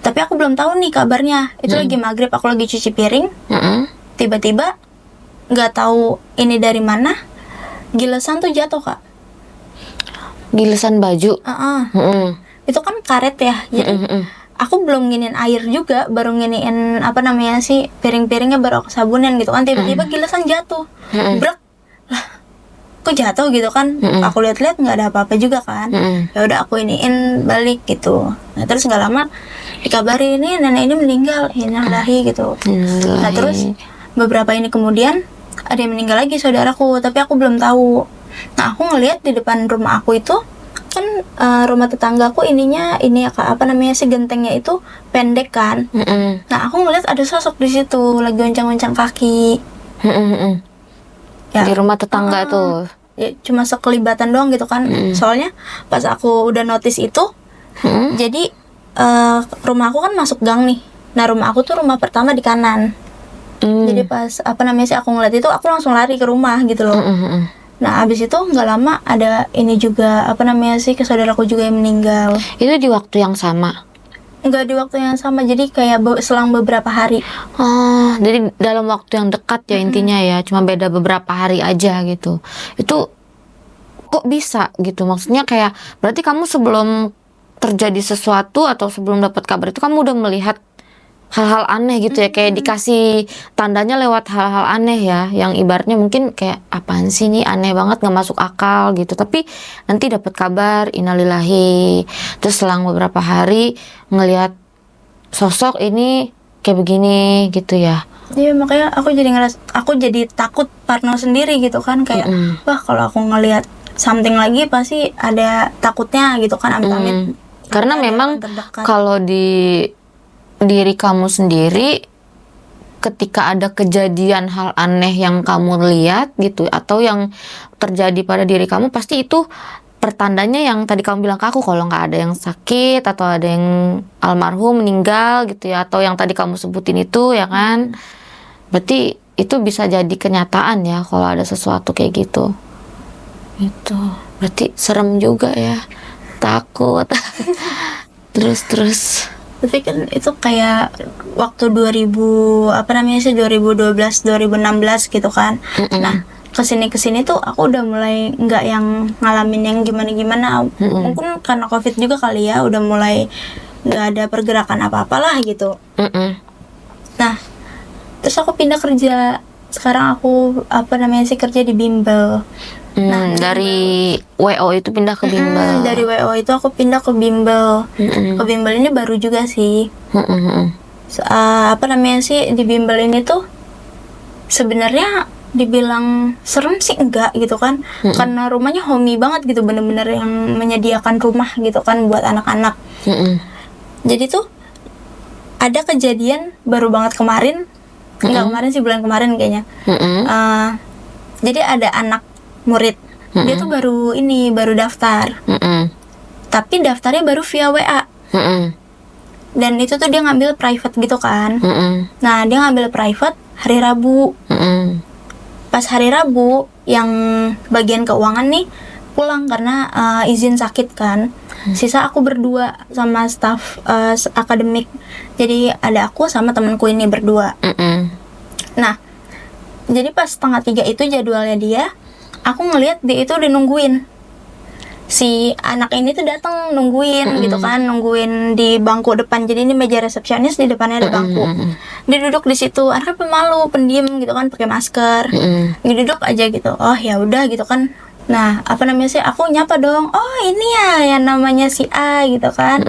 Tapi aku belum tahu nih kabarnya. Itu lagi maghrib, aku lagi cuci piring. Tiba-tiba nggak tahu ini dari mana, gilesan tuh jatuh, Kak. Gilesan baju. Itu kan karet ya. Jadi aku belum nginin air juga, baru nginiin apa namanya sih, piring-piringnya baru aku sabunin gitu kan. Tiba-tiba gilesan jatuh. Brek. Lah, kok jatuh gitu kan. Aku lihat-lihat nggak ada apa-apa juga kan. Ya udah aku iniin balik gitu. Nah, terus nggak lama dikabari ini nenek ini meninggal, innalillahi gitu. Nah, terus beberapa ini kemudian ada yang meninggal lagi saudaraku, tapi aku belum tahu. Nah, aku ngelihat di depan rumah aku itu kan rumah tetanggaku ininya ini ya Kak, apa namanya sih, gentengnya itu pendek kan. Nah, aku ngelihat ada sosok di situ lagi goncang-goncang kaki. Ya, di rumah tetangga tuh. Ya, cuma sekelibatan doang gitu kan. Soalnya pas aku udah notice itu, jadi rumah aku kan masuk gang nih. Nah, rumah aku tuh rumah pertama di kanan. Jadi pas apa namanya sih aku ngeliat itu, aku langsung lari ke rumah gitu loh. Nah, abis itu nggak lama ada ini juga apa namanya sih, ke saudaraku juga yang meninggal. Itu di waktu yang sama? Nggak di waktu yang sama, jadi kayak selang beberapa hari. Oh, jadi dalam waktu yang dekat ya intinya ya, cuma beda beberapa hari aja gitu. Itu kok bisa gitu? Maksudnya kayak berarti kamu sebelum terjadi sesuatu atau sebelum dapat kabar itu kamu udah melihat hal-hal aneh gitu ya, kayak dikasih tandanya lewat hal-hal aneh ya, yang ibaratnya mungkin kayak apaan sih nih, aneh banget, nggak masuk akal gitu, tapi nanti dapat kabar innalillahi, terus selang beberapa hari ngelihat sosok ini kayak begini gitu ya. Iya, makanya aku jadi takut, parno sendiri gitu kan, kayak wah kalau aku ngelihat something lagi pasti ada takutnya gitu kan, amit-amit. Karena memang kalau di diri kamu sendiri ketika ada kejadian hal aneh yang kamu lihat gitu atau yang terjadi pada diri kamu, pasti itu pertandanya yang tadi kamu bilang ke aku, kalau nggak ada yang sakit atau ada yang almarhum meninggal gitu ya, atau yang tadi kamu sebutin itu ya kan, berarti itu bisa jadi kenyataan ya kalau ada sesuatu kayak gitu. Itu berarti serem juga ya, takut. terus tapi kan itu kayak waktu 2012 2016 gitu kan. Nah, kesini tuh aku udah mulai nggak yang ngalamin yang gimana mungkin karena COVID juga kali ya, udah mulai nggak ada pergerakan apa-apalah gitu. Nah, terus aku pindah kerja. Sekarang aku kerja di bimbel. Nah, dari WO itu pindah ke bimbel. Dari WO itu aku pindah ke bimbel. Ke bimbel ini baru juga sih. Di bimbel ini tuh sebenarnya dibilang serem sih enggak gitu kan. Karena rumahnya homey banget gitu, bener-bener yang menyediakan rumah gitu kan buat anak-anak. Jadi tuh ada kejadian baru banget kemarin. Enggak kemarin sih, bulan kemarin kayaknya. Jadi ada anak murid, dia tuh baru daftar, tapi daftarnya baru via WA, dan itu tuh dia ngambil private gitu kan. Nah, dia ngambil private hari Rabu. Pas hari Rabu yang bagian keuangan nih pulang karena izin sakit kan. Sisa aku berdua sama staff akademik, jadi ada aku sama temanku ini berdua. Nah, jadi pas 2:30 itu jadwalnya dia, aku ngelihat dia itu udah nungguin. si anak ini tuh datang nungguin gitu kan, nungguin di bangku depan. Jadi ini meja resepsionis, di depannya ada bangku. Dia duduk di situ, anaknya pemalu, pendiam gitu kan, pakai masker. Dia duduk aja gitu. Oh ya udah gitu kan. Nah, apa namanya sih? Aku nyapa dong. Oh, ini ya yang namanya si A gitu kan.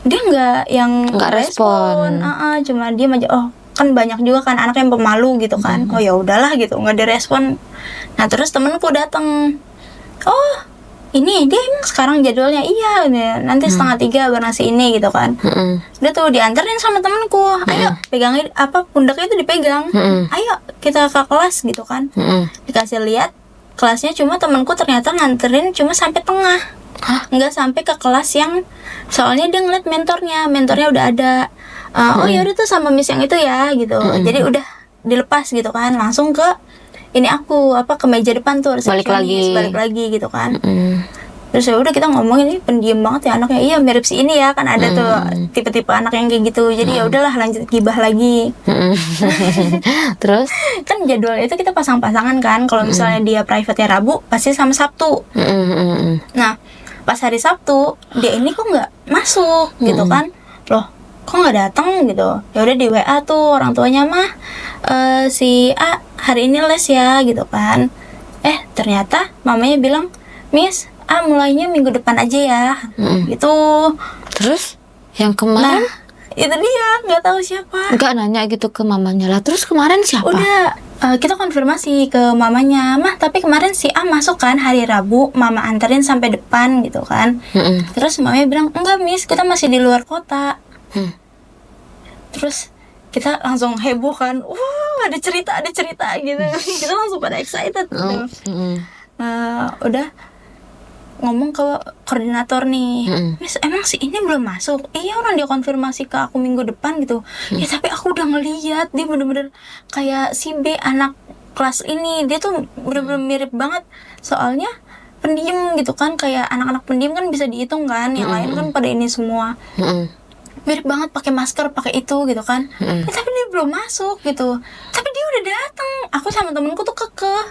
Dia nggak respon. cuma dia aja. Oh, kan banyak juga kan anak yang pemalu gitu kan. Oh ya udahlah gitu, nggak direspon. Nah, terus temenku datang. Oh, ini dia emang sekarang jadwalnya. Iya, nanti 2:30 baru nasi ini gitu kan. Dia tuh dianterin sama temenku. Ayo pegangin apa, pundaknya itu dipegang. Ayo kita ke kelas gitu kan. Dikasih lihat kelasnya, cuma temenku ternyata nganterin cuma sampai tengah. Nggak sampai ke kelas yang, soalnya dia ngeliat mentornya udah ada. Oh ya udah tuh sama miss yang itu ya gitu. Jadi udah dilepas gitu kan, langsung ke ini aku apa, ke meja depan tuh resepsionis, balik lagi gitu kan. Terus ya udah kita ngomongin, ini pendiam banget ya anaknya. Iya mirip si ini ya kan, ada tuh tipe-tipe anak yang kayak gitu. Jadi ya udahlah lanjut gibah lagi. Terus Kan jadwalnya itu kita pasang-pasangan kan. Kalau misalnya dia private-nya Rabu, pasti sama Sabtu. Nah pas hari Sabtu dia ini kok nggak masuk gitu kan. Loh kok nggak datang gitu. Ya udah di WA tuh orang tuanya, mah si A hari ini les ya gitu kan. Ternyata mamanya bilang, Miss mulainya minggu depan aja ya gitu. Terus yang kemarin Itu dia, nggak tahu siapa. nggak nanya gitu ke mamanya lah. Terus kemarin siapa? Udah kita konfirmasi ke mamanya, mah tapi kemarin si A masuk kan hari Rabu, mama anterin sampai depan gitu kan. Terus mamanya bilang, enggak Miss, kita masih di luar kota. Terus kita langsung heboh kan, ada cerita gitu. Kita langsung pada excited gitu. Udah ngomong ke koordinator nih, Miss emang si ini belum masuk? Iya orang dia konfirmasi ke aku minggu depan gitu. Ya tapi aku udah ngeliat dia bener-bener kayak si B, anak kelas ini. Dia tuh bener-bener mirip banget, soalnya pendiam gitu kan, kayak anak-anak pendiam kan bisa dihitung kan, yang lain kan pada ini semua. Mirip banget, pakai masker, pakai itu gitu kan. Tapi dia belum masuk gitu. Tapi dia udah datang. Aku sama temenku tuh kekeh.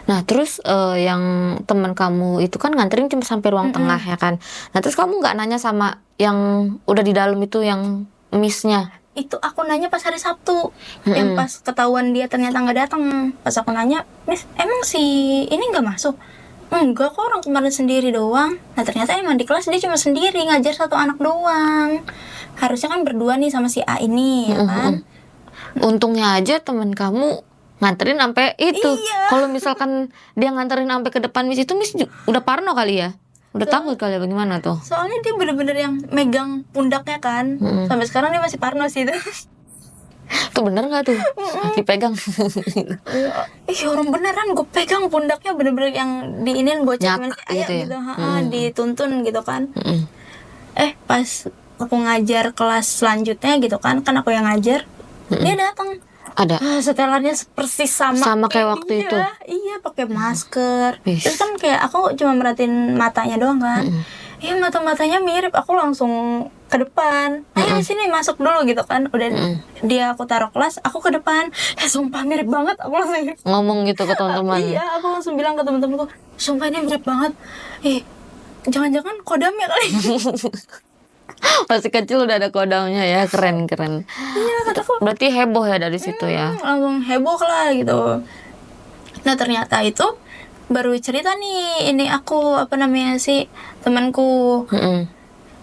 Nah terus yang teman kamu itu kan nganterin cuma sampai ruang tengah ya kan. Nah terus kamu nggak nanya sama yang udah di dalam itu, yang missnya? Itu aku nanya pas hari Sabtu, yang pas ketahuan dia ternyata nggak datang. Pas aku nanya, Miss emang si ini nggak masuk? Enggak kok, orang kemarin sendiri doang. Nah ternyata emang di kelas dia cuma sendiri, ngajar satu anak doang. Harusnya kan berdua nih sama si A ini ya kan. Untungnya aja temen kamu nganterin sampai itu. Iya. Kalau misalkan dia nganterin sampai ke depan Miss itu, Miss udah parno kali ya, udah takut kali ya, bagaimana tuh? Soalnya dia bener-bener yang megang pundaknya kan. Sampai sekarang dia masih parno sih itu. Tuh bener nggak tuh dipegang? Orang beneran gue pegang pundaknya, bener-bener yang diinin bocah Nyak, ayo gitu ya? gitu, dituntun gitu kan. Pas aku ngajar kelas selanjutnya gitu kan aku yang ngajar, dia datang. Ada Setelannya persis sama kayak waktu itu. Iya pakai masker. Wih. Terus kan kayak aku cuma merhatiin matanya doang kan. Iya mata-matanya mirip. Aku langsung ke depan, ayo sini masuk dulu gitu kan. Udah dia aku taruh kelas, aku ke depan. Sumpah mirip banget. Aku langsung ngomong gitu ke teman-teman. Iya, aku langsung bilang ke teman-temanku, sumpah ini mirip banget. Jangan-jangan kodamnya kali. Masih kecil udah ada kodamnya ya, keren. Iya kataku. Berarti heboh ya dari situ ya. Langsung heboh lah gitu. Nah ternyata itu baru cerita nih, ini aku apa namanya sih, temanku.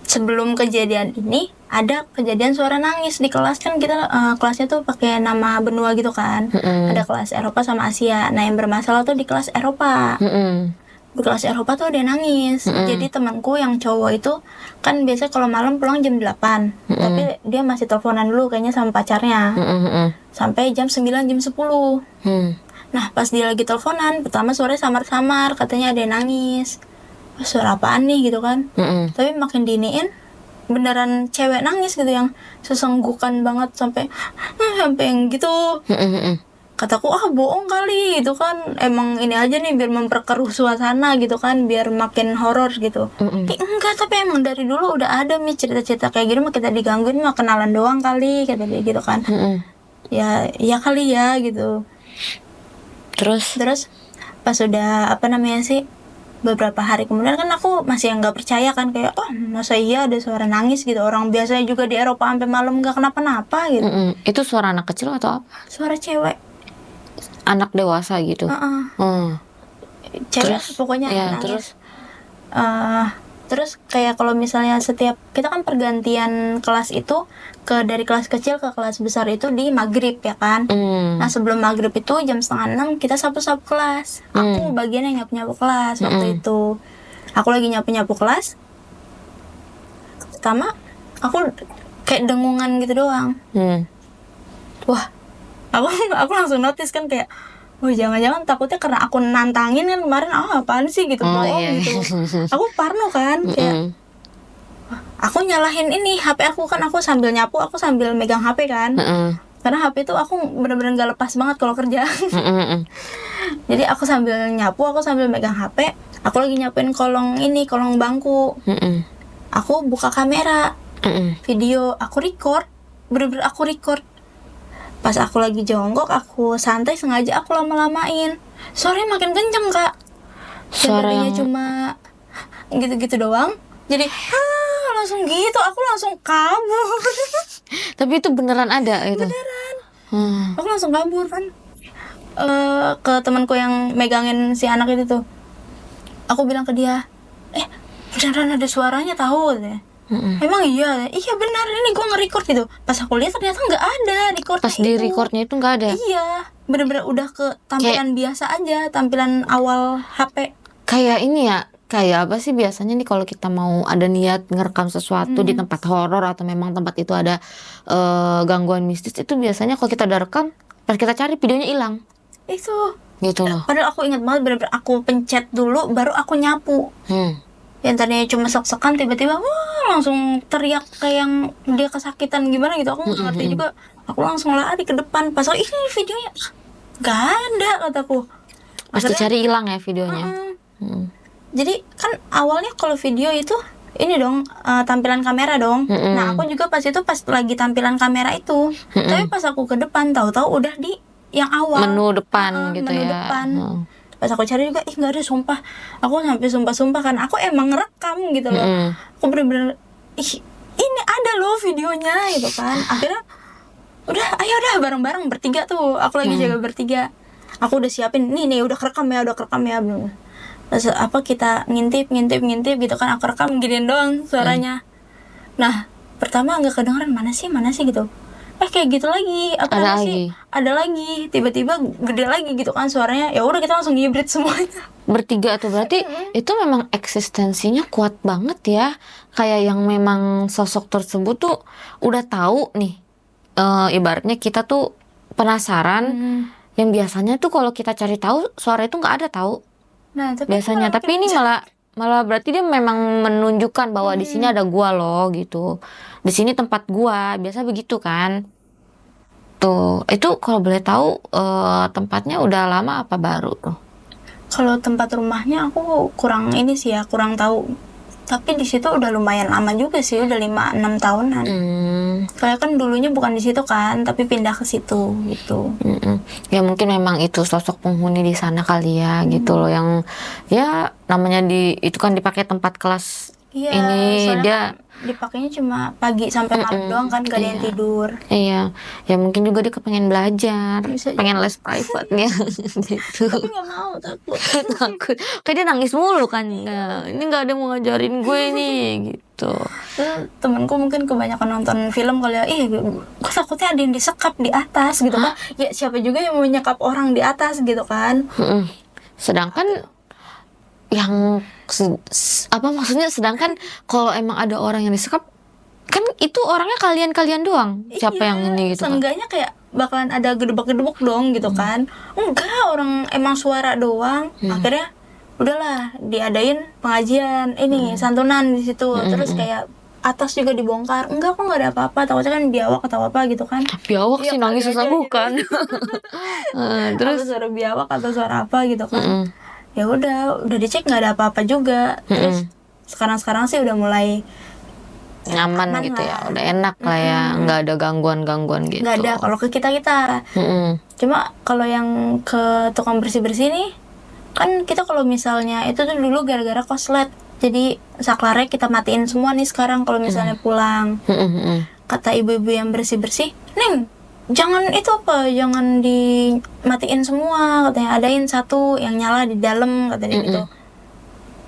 Sebelum kejadian ini ada kejadian suara nangis di kelas kan. Kita kelasnya tuh pakai nama benua gitu kan. Ada kelas Eropa sama Asia. Nah yang bermasalah tuh di kelas Eropa. Di kelas Eropa tuh dia nangis. Jadi temanku yang cowok itu kan biasanya kalau malam pulang jam 8. Tapi dia masih teleponan dulu kayaknya sama pacarnya. Sampai jam 9, jam 10. Nah pas dia lagi teleponan, pertama suaranya samar-samar, katanya ada yang nangis. Suara apaan nih gitu kan. Tapi makin diniin beneran cewek nangis gitu, yang sesenggukan banget sampai yang gitu. Kataku bohong kali gitu kan, emang ini aja nih biar memperkeruh suasana gitu kan, biar makin horor gitu. Enggak, tapi emang dari dulu udah ada nih cerita-cerita kayak gini, mah kita digangguin mah kenalan doang kali, kata dia gitu kan. Ya kali ya gitu. Terus pas udah apa namanya sih, beberapa hari kemudian kan aku masih yang nggak percaya kan, kayak oh masa iya ada suara nangis gitu, orang biasanya juga di Eropa sampai malam nggak kenapa-napa gitu. Itu suara anak kecil atau apa? Suara cewek. Anak dewasa gitu. Cewek Terus? pokoknya Ya, nangis. Terus kayak kalau misalnya setiap kita kan pergantian kelas itu dari kelas kecil ke kelas besar itu di maghrib ya kan. Nah sebelum maghrib itu jam 5:30 kita sapu-sapu kelas. Aku bagian yang nyapu-nyapu kelas waktu itu. Aku lagi nyapu-nyapu kelas. Pertama aku kayak dengungan gitu doang. Wah, aku langsung notice kan kayak, oh jangan-jangan takutnya karena aku nantangin kan kemarin, apaan sih gitu, bohong gitu. Aku parno kan, kayak aku nyalahin ini HP aku kan, aku sambil nyapu, aku sambil megang HP kan. Karena HP itu aku bener-bener gak lepas banget kalau kerja. Jadi aku sambil nyapu, aku sambil megang HP, aku lagi nyapuin kolong bangku. Aku buka kamera, video, aku record, bener-bener aku record. Pas aku lagi jongkok, aku santai, sengaja aku lama-lamain. Suaranya makin kenceng, Kak. Suaranya cuma gitu-gitu doang. Jadi, langsung gitu, aku langsung kabur. Tapi itu beneran ada itu? Beneran. Aku langsung kabur kan. Ke temanku yang megangin si anak itu tuh. Aku bilang ke dia, beneran ada suaranya tahu deh. Emang iya benar, ini gue nge-record gitu. Pas aku lihat ternyata nggak ada recordnya. Pas di recordnya itu nggak ada? Iya, bener-bener udah ke tampilan biasa aja, tampilan awal HP. Kayak ini ya, kayak apa sih biasanya nih kalau kita mau ada niat ngerekam sesuatu di tempat horor atau memang tempat itu ada gangguan mistis, itu biasanya kalau kita udah rekam, pas kita cari videonya hilang. Itu gitu loh. Padahal aku ingat banget, bener-bener aku pencet dulu baru aku nyapu. Yang tadinya cuma sok-sokan, tiba-tiba langsung teriak kayak yang dia kesakitan gimana gitu. Aku nggak ngerti juga. Aku langsung lari ke depan. Pas ini videonya nggak ada, kataku. Pasti cari hilang ya videonya. Jadi kan awalnya kalau video itu ini dong, tampilan kamera dong. Nah aku juga pas itu pas lagi tampilan kamera itu. Tapi pas aku ke depan, tahu-tahu udah di yang awal. Menu depan gitu menu ya. Depan. Pas aku cari juga, nggak ada, sumpah. Aku sampai sumpah kan, aku emang ngerekam gitu loh. Aku bener-bener, ini ada loh videonya gitu kan. Akhirnya, ayo bareng-bareng bertiga tuh. Aku lagi jaga bertiga. Aku udah siapin, nih udah kerekam ya. Terus kita ngintip gitu kan. Aku rekam giniin doang suaranya. Nah, pertama nggak kedengeran, mana sih gitu. Kayak gitu lagi, ada lagi tiba-tiba gede lagi gitu kan suaranya. Ya udah kita langsung hibrid semuanya bertiga tuh. Berarti itu memang eksistensinya kuat banget ya, kayak yang memang sosok tersebut tuh udah tahu nih, ibaratnya kita tuh penasaran. Yang biasanya tuh kalau kita cari tahu suara itu nggak ada tahu. Nah, biasanya tapi ini malah berarti dia memang menunjukkan bahwa di sini ada gua loh gitu. Di sini tempat gua, biasa begitu kan. Tuh, itu kalau boleh tahu tempatnya udah lama apa baru tuh? Kalau tempat rumahnya aku kurang tahu. Tapi di situ udah lumayan lama juga sih, udah 5-6 tahunan. Soalnya kan dulunya bukan di situ kan, tapi pindah ke situ gitu. Ya mungkin memang itu sosok penghuni di sana kali ya, gitu loh, yang ya namanya itu kan dipakai tempat kelas. Ini dia dipakainya cuma pagi sampai malam doang kan, gak ada yang tidur. Iya, ya mungkin juga dia kepengen belajar, pengen les private-nya gitu. Tapi nggak mau, takut. Kayak dia nangis mulu kan, ini nggak ada yang mau ngajarin gue nih gitu. Temanku mungkin kebanyakan nonton film kali ya, gue takutnya ada yang disekap di atas gitu kan. Ya siapa juga yang mau nyekap orang di atas gitu kan. Sedangkan yang sedangkan kalau emang ada orang yang disekap kan itu orangnya kalian doang. Siapa yang ini gitu kan? Seenggaknya kayak bakalan ada gedebak-gedebuk dong gitu kan. Enggak, orang emang suara doang. Akhirnya udahlah diadain pengajian santunan di situ. Terus kayak atas juga dibongkar. Enggak, kok nggak ada apa-apa, takutnya kan biawak atau apa gitu kan. Biawak sih nangis susah bukan. Terus suara biawak atau suara apa gitu kan. Ya udah dicek nggak ada apa-apa juga. Terus sekarang sih udah mulai nyaman gitu lah. Ya udah enak lah ya, nggak ada gangguan gitu. Nggak ada kalau ke kita. Cuma kalau yang ke tukang bersih nih kan kita kalau misalnya itu tuh dulu gara-gara koslet, jadi saklarnya kita matiin semua nih sekarang kalau misalnya pulang. Kata ibu-ibu yang bersih-bersih, Neng, jangan itu apa, jangan dimatiin semua, katanya adain satu yang nyala di dalam, katanya gitu.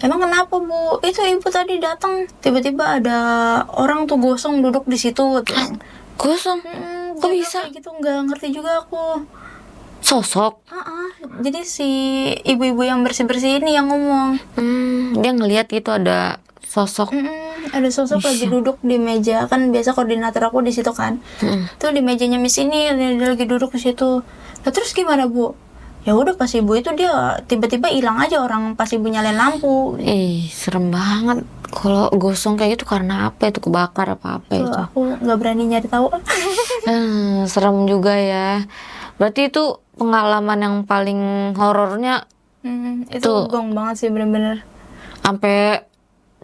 Emang kenapa Bu? Itu ibu tadi datang tiba-tiba ada orang tuh gosong duduk di situ. Gosong? Kok Dia bisa? kayak gitu, nggak ngerti juga aku. Sosok? Jadi si ibu-ibu yang bersih-bersih ini yang ngomong. Dia ngelihat gitu ada sosok. Ada sosok lagi duduk di meja, kan biasa koordinator aku di situ kan. Tuh di mejanya Miss ini dia lagi duduk di situ. Nah, terus gimana Bu? Ya udah pas ibu itu dia tiba-tiba hilang aja orang pas ibu nyalain lampu. Serem banget. Kalau gosong kayak gitu karena apa itu, kebakar apa Tuh, itu? aku nggak berani nyari tahu. Serem juga ya. Berarti itu pengalaman yang paling horornya Itu Tuh. gong banget sih bener-bener. sampai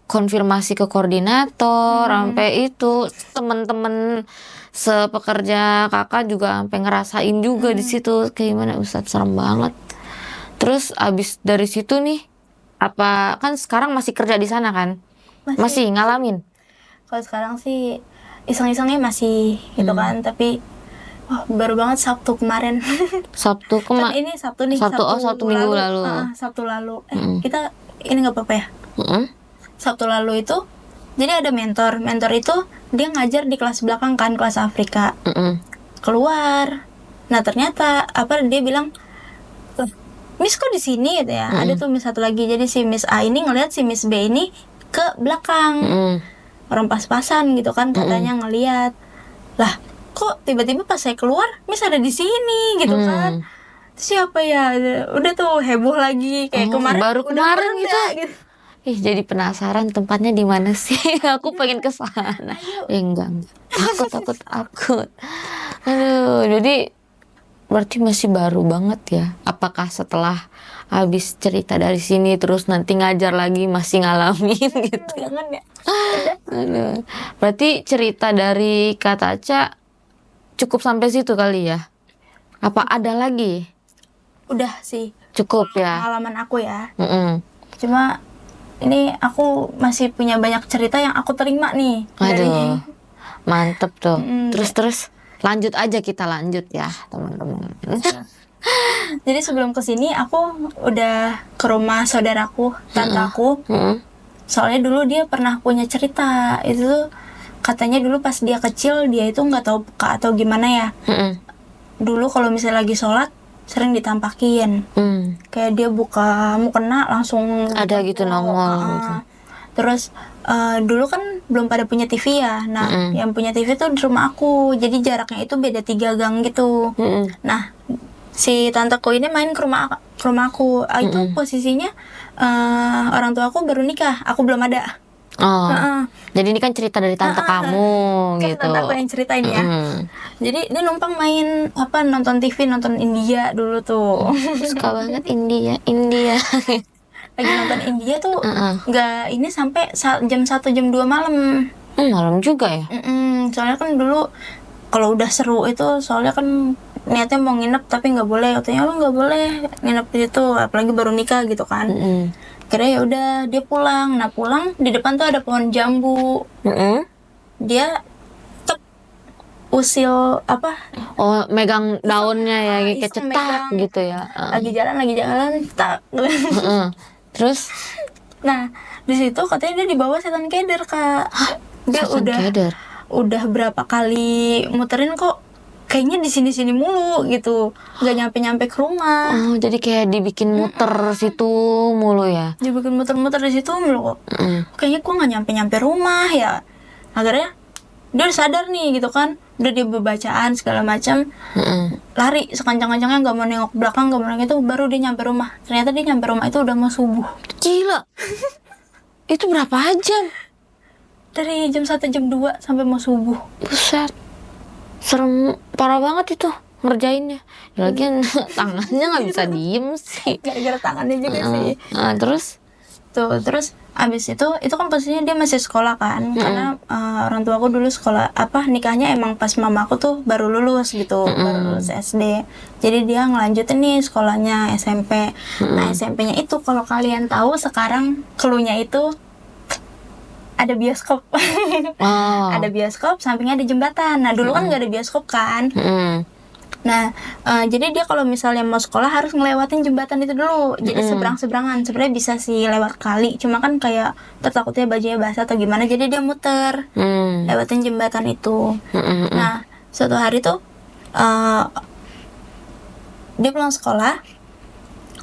konfirmasi ke koordinator, sampai itu teman-teman sepekerja kakak juga sampai ngerasain juga di situ. Kayak gimana Ustadz, serem banget. Terus abis dari situ nih, apa kan sekarang masih kerja di sana kan? Masih ngalamin? Kalau sekarang sih iseng-isengnya masih gitu kan, tapi baru banget Sabtu kemarin. Sabtu Kan ini Sabtu nih, Sabtu minggu lalu. Sabtu lalu. Kita ini nggak apa-apa ya? Mm-mm. Sabtu lalu itu jadi ada mentor itu dia ngajar di kelas belakang kan, kelas Afrika. Keluar, nah ternyata dia bilang, Miss kok di sini gitu ya. Ada tuh Miss satu lagi, jadi si Miss A ini ngelihat si Miss B ini ke belakang, orang pas-pasan gitu kan, katanya ngelihat, lah kok tiba-tiba pas saya keluar Miss ada di sini gitu kan. Siapa ya, udah tuh heboh lagi kayak kemarin, baru udah kemarin pernah, gitu. Jadi penasaran tempatnya di mana sih? Aku pengen ke sana. Enggak. Takut. Aduh, jadi berarti masih baru banget ya. Apakah setelah habis cerita dari sini terus nanti ngajar lagi masih ngalamin gitu? Jangan ya. Aduh. Berarti cerita dari Kak Taca cukup sampai situ kali ya? Apa ada lagi? Udah sih. Cukup ya. Pengalaman aku ya. Cuma ini aku masih punya banyak cerita yang aku terima nih. Aduh, mantep tuh. Terus lanjut aja, kita lanjut ya teman-teman. Jadi sebelum kesini aku udah ke rumah saudaraku, tante aku. Soalnya dulu dia pernah punya cerita. Itu katanya dulu pas dia kecil dia itu nggak tahu peka atau gimana ya. Dulu kalau misalnya lagi sholat sering ditampakin. Kayak dia buka mukena langsung ada gitu nongol gitu. Terus dulu kan belum pada punya TV ya. Nah, yang punya TV tuh di rumah aku. Jadi jaraknya itu beda 3 gang gitu. Nah, si tanteku ini main ke rumah aku. Itu posisinya orang tua aku baru nikah. Aku belum ada. Jadi ini kan cerita dari tante kamu kan gitu. Tante aku yang ceritain ya. Jadi dia numpang main nonton TV, nonton India dulu tuh. Suka banget India. Lagi nonton India tuh nggak ini sampai jam 1 jam 2 malam. Malam juga ya. Soalnya kan dulu kalau udah seru itu, soalnya kan niatnya mau nginep tapi nggak boleh, katanya lo nggak boleh nginep di situ, apalagi baru nikah gitu kan. Kira ya udah dia pulang. Nah pulang di depan tuh ada pohon jambu. Dia usil megang daunnya ya, kayak cetak gitu ya. Lagi jalan tak. Terus nah di situ katanya dia dibawa setan keder, Kak. Dia setan keder? udah berapa kali muterin kok kayaknya di sini mulu gitu, nggak nyampe ke rumah. Jadi kayak dibikin muter situ mulu ya? Dibikin muter-muter di situ mulu kok. Kayaknya gua nggak nyampe rumah ya. Akhirnya dia udah sadar nih gitu kan, udah dia bacaan segala macam, lari sekencang-kencangnya, nggak mau nengok belakang, nggak mau nengok itu, baru dia nyampe rumah. Ternyata dia nyampe rumah itu udah mau subuh. Gila. Itu berapa jam? Dari jam 1 jam 2 sampai mau subuh. Buset, serem parah banget itu ngerjainnya. Lagian tangannya nggak bisa diem sih. Gara-gara tangannya juga sih. Terus Terus Abis itu kan posisinya dia masih sekolah kan, karena orang tua aku dulu sekolah nikahnya emang pas mama aku tuh baru lulus gitu, baru lulus SD. Jadi dia ngelanjutin nih sekolahnya SMP. Nah SMP-nya itu kalau kalian tahu sekarang clue-nya itu ada bioskop. Oh. Ada bioskop, sampingnya ada jembatan. Nah dulu kan nggak ada bioskop kan. Nah, jadi dia kalau misalnya mau sekolah harus ngelewatin jembatan itu dulu. Jadi seberang-seberangan. Sebenarnya bisa sih lewat kali, cuma kan kayak takutnya bajunya basah atau gimana. Jadi dia muter, lewatin jembatan itu. Nah, suatu hari tuh dia pulang sekolah,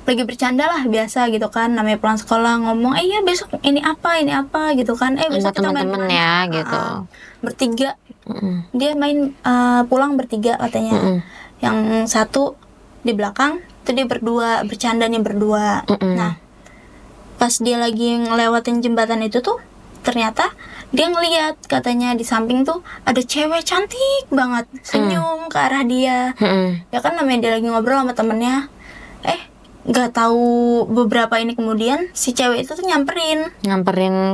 lagi bercanda lah biasa gitu kan. Namanya pulang sekolah ngomong, iya besok ini apa gitu kan. Besok kita main teman-teman kemana?" ya gitu. Bertiga. Dia main pulang bertiga katanya. Yang satu di belakang itu dia berdua, bercandanya berdua. Nah pas dia lagi ngelewatin jembatan itu tuh ternyata dia ngeliat katanya di samping tuh ada cewek cantik banget senyum ke arah dia. Ya kan namanya dia lagi ngobrol sama temennya, nggak tahu beberapa ini kemudian si cewek itu tuh nyamperin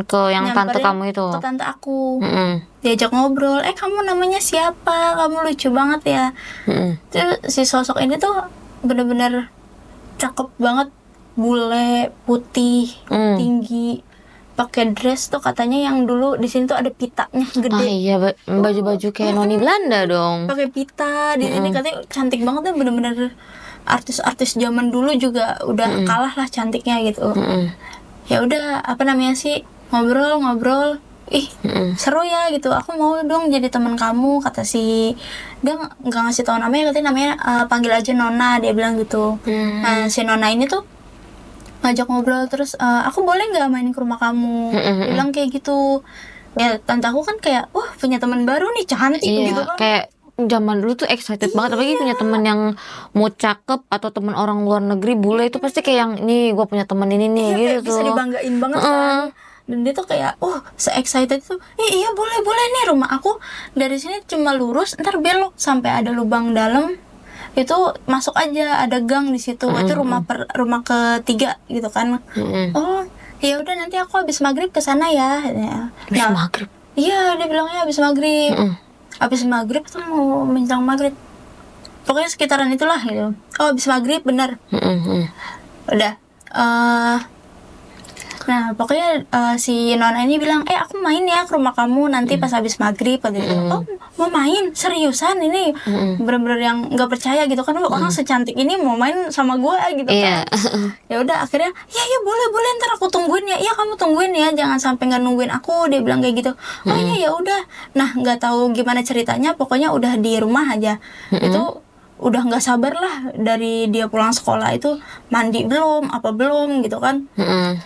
ke yang tante kamu itu, ke tante aku. Diajak ngobrol, kamu namanya siapa, kamu lucu banget ya. Terus si sosok ini tuh bener-bener cakep banget, bule, putih, tinggi, pakai dress tuh katanya yang dulu di sini tuh ada pitanya gede. Iya, baju-baju kayak noni Belanda dong. Pakai pita di sini katanya cantik banget ya, bener-bener artis-artis zaman dulu juga udah kalah lah cantiknya gitu. Ya udah ngobrol, seru ya gitu, aku mau dong jadi teman kamu, kata si dia nggak ngasih tahu namanya, katanya namanya panggil aja Nona, dia bilang gitu. Nah si Nona ini tuh ngajak ngobrol terus, aku boleh nggak main ke rumah kamu, dia bilang kayak gitu. Ya tante aku kan kayak punya teman baru nih cantik gitu kan, kayak zaman dulu tuh excited banget, apalagi punya teman yang mau cakep atau teman orang luar negeri bule itu pasti kayak yang nih gue punya teman ini nih gitu tuh, bisa dibanggain banget kan. Dan dia tuh kayak se-excited tuh, iya boleh nih, rumah aku dari sini cuma lurus, ntar belok sampai ada lubang dalam itu, masuk aja, ada gang di situ. Itu rumah ketiga gitu kan. Ya udah nanti aku habis maghrib ke sana ya. Habis maghrib? Iya, dia bilangnya habis maghrib. Habis maghrib tuh mau menjelang maghrib, pokoknya sekitaran itulah gitu. Habis maghrib bener. Udah nah pokoknya si Nona ini bilang, aku main ya ke rumah kamu nanti pas habis maghrib gitu. Mau main? Seriusan? Ini bener-bener yang nggak percaya gitu kan, orang secantik ini mau main sama gue gitu kan. Ya udah akhirnya ya boleh ntar aku tungguin ya. Iya kamu tungguin ya, jangan sampai nggak nungguin aku, dia bilang kayak gitu. Ya udah. Nah nggak tahu gimana ceritanya, pokoknya udah di rumah aja itu udah nggak sabar lah, dari dia pulang sekolah itu mandi belum gitu kan.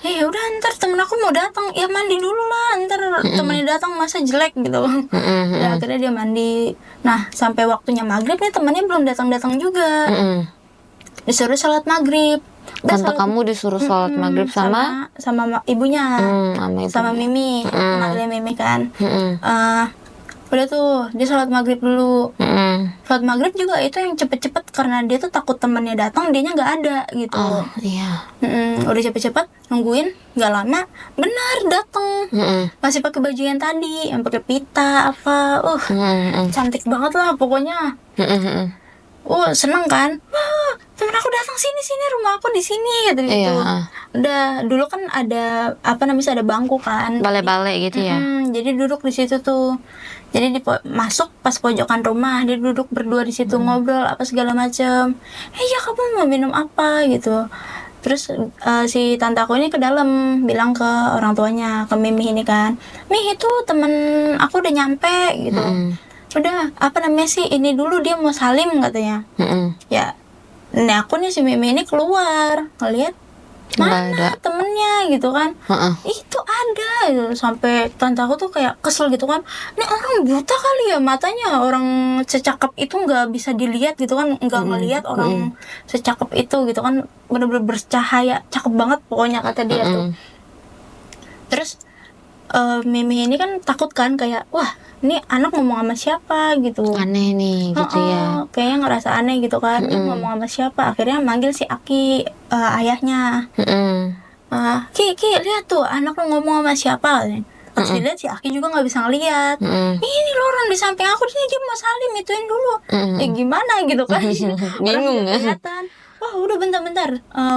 Ya udah ntar temen aku mau datang, ya mandi dulu lah, ntar temennya datang masa jelek gitu. Ya, akhirnya dia mandi. Nah sampai waktunya maghrib nih temennya belum datang juga. Disuruh sholat maghrib. Tante kamu disuruh sholat maghrib sama ibunya, sama Mimi, manggilnya Mimi kan. Udah tuh dia sholat maghrib dulu. Sholat maghrib juga itu yang cepet-cepet, karena dia tuh takut temennya datang, dianya nggak ada gitu. Udah cepet-cepet nungguin, nggak lama benar datang. Masih pakai baju yang tadi, yang pakai pita apa, cantik banget lah pokoknya. Seneng kan, temen aku datang sini, rumah aku di sini gitu. Udah dulu kan ada ada bangku kan, balai-balai gitu ya. Jadi duduk di situ tuh. Jadi masuk pas pojokan rumah, dia duduk berdua di situ ngobrol apa segala macam. Ya kamu mau minum apa gitu. Terus si tante aku ini ke dalam bilang ke orang tuanya, ke Mimi ini kan, Mih itu temen aku udah nyampe gitu. Udah ini dulu dia mau salim katanya. Ya, nah aku nih si Mimi ini keluar ngeliat mana temennya gitu kan. Itu ada gitu. Sampai tante aku tuh kayak kesel gitu kan, ini orang buta kali ya matanya, orang secakep itu nggak bisa dilihat gitu kan, nggak ngelihat orang secakep itu gitu kan, bener-bener bercahaya, cakep banget pokoknya kata dia tuh. Terus Mimi ini kan takut kan, kayak wah ini anak ngomong sama siapa gitu, aneh nih gitu ya, kayaknya ngerasa aneh gitu kan. Dia ngomong sama siapa, akhirnya manggil si Aki, ayahnya. Ki lihat tuh anak lu ngomong sama siapa. Pas dilihat si Aki juga nggak bisa ngeliat. Ini loh orang di samping aku, dia mau salim, ituin dulu. Gimana gitu kan. Bingung Orang ya. kelihatan. Wah udah bentar,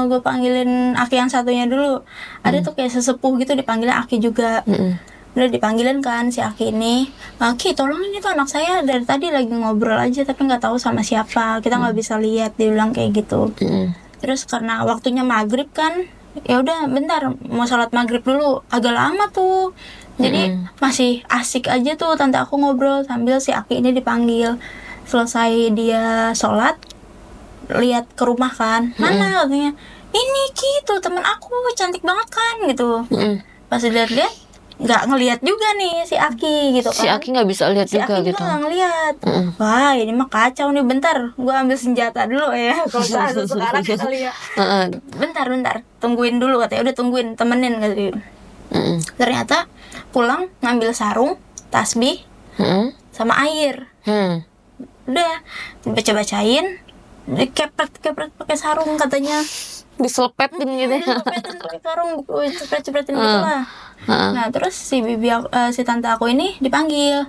gue panggilin Aki yang satunya dulu. Ada tuh kayak sesepuh gitu, dipanggilin Aki juga. Udah dipanggilin kan si Aki ini, Ki tolongin itu anak saya dari tadi lagi ngobrol aja tapi nggak tahu sama siapa, kita nggak bisa lihat, dia bilang kayak gitu. Terus karena waktunya maghrib kan, ya udah bentar mau sholat maghrib dulu, agak lama tuh. Jadi masih asik aja tuh tante aku ngobrol sambil si Aki ini dipanggil. Selesai dia sholat, lihat ke rumah kan, mana katanya, ini Ki tuh temen aku cantik banget kan gitu. Pas dilihat-lihat nggak ngelihat juga nih si Aki gitu kan. Si Aki nggak bisa lihat Si juga Aki gitu. juga nggak ngelihat. Wah ini mah kacau nih, bentar gue ambil senjata dulu ya. Kalau saat sekarang kali ya. Bentar tungguin dulu katanya, udah tungguin temenin katanya. Ternyata pulang ngambil sarung, tasbih, sama air. Udah baca-bacain, dikepret pakai sarung katanya. Diselepetin gitu ya. Dikepret pakai sarung, cepret-cepretin gitu lah. Nah terus si si tante aku ini dipanggil,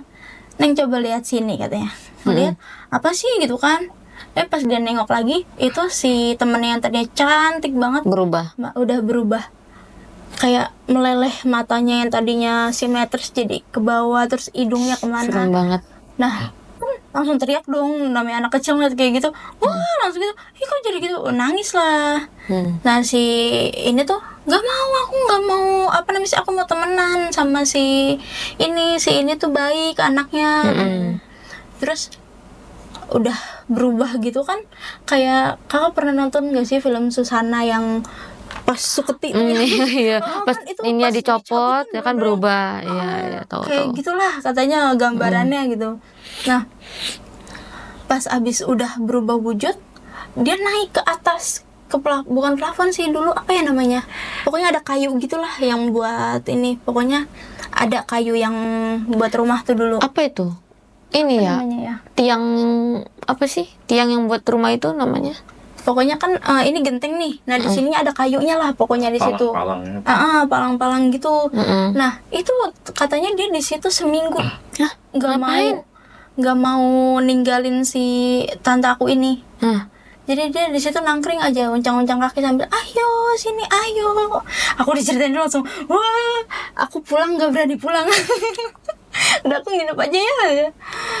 Neng coba lihat sini katanya. Lihat apa sih gitu kan. Pas dia nengok lagi, itu si temennya yang tadinya cantik banget Berubah. udah berubah, kayak meleleh matanya yang tadinya simetris jadi ke bawah, terus hidungnya kemana. Serem banget. Nah langsung teriak dong, namanya anak kecil ngeliat kayak gitu, wah langsung gitu, ih kok jadi gitu, nangis lah. Nah si ini tuh aku nggak mau apa namanya, aku mau temenan sama si ini tuh baik anaknya. Terus udah berubah gitu kan, kayak kakak pernah nonton gak sih film Susana yang pas Suketi itu ya? Iya, pas Kan itu ininya pas dicopot ya kan bener-bener, berubah. Iya, tahu. kayak gitulah katanya gambarannya gitu. Nah pas abis udah berubah wujud, dia naik ke atas, ke bukan plafon sih dulu, apa ya namanya, pokoknya ada kayu gitulah yang buat ini, pokoknya ada kayu yang buat rumah tuh dulu. Apa itu? Ini ya, Namanya ya, tiang apa sih? Tiang yang buat rumah itu namanya? pokoknya kan ini genteng nih. Nah di sini ada kayunya lah pokoknya di situ. Palang-palang gitu. Nah itu katanya dia di situ seminggu. Nggak mau ninggalin si tante aku ini. Jadi dia di situ nangkring aja, uncang-uncang kaki sambil ayo sini ayo. Aku diceritain dulu langsung, wah aku pulang nggak berani pulang. Udah aku nginep aja ya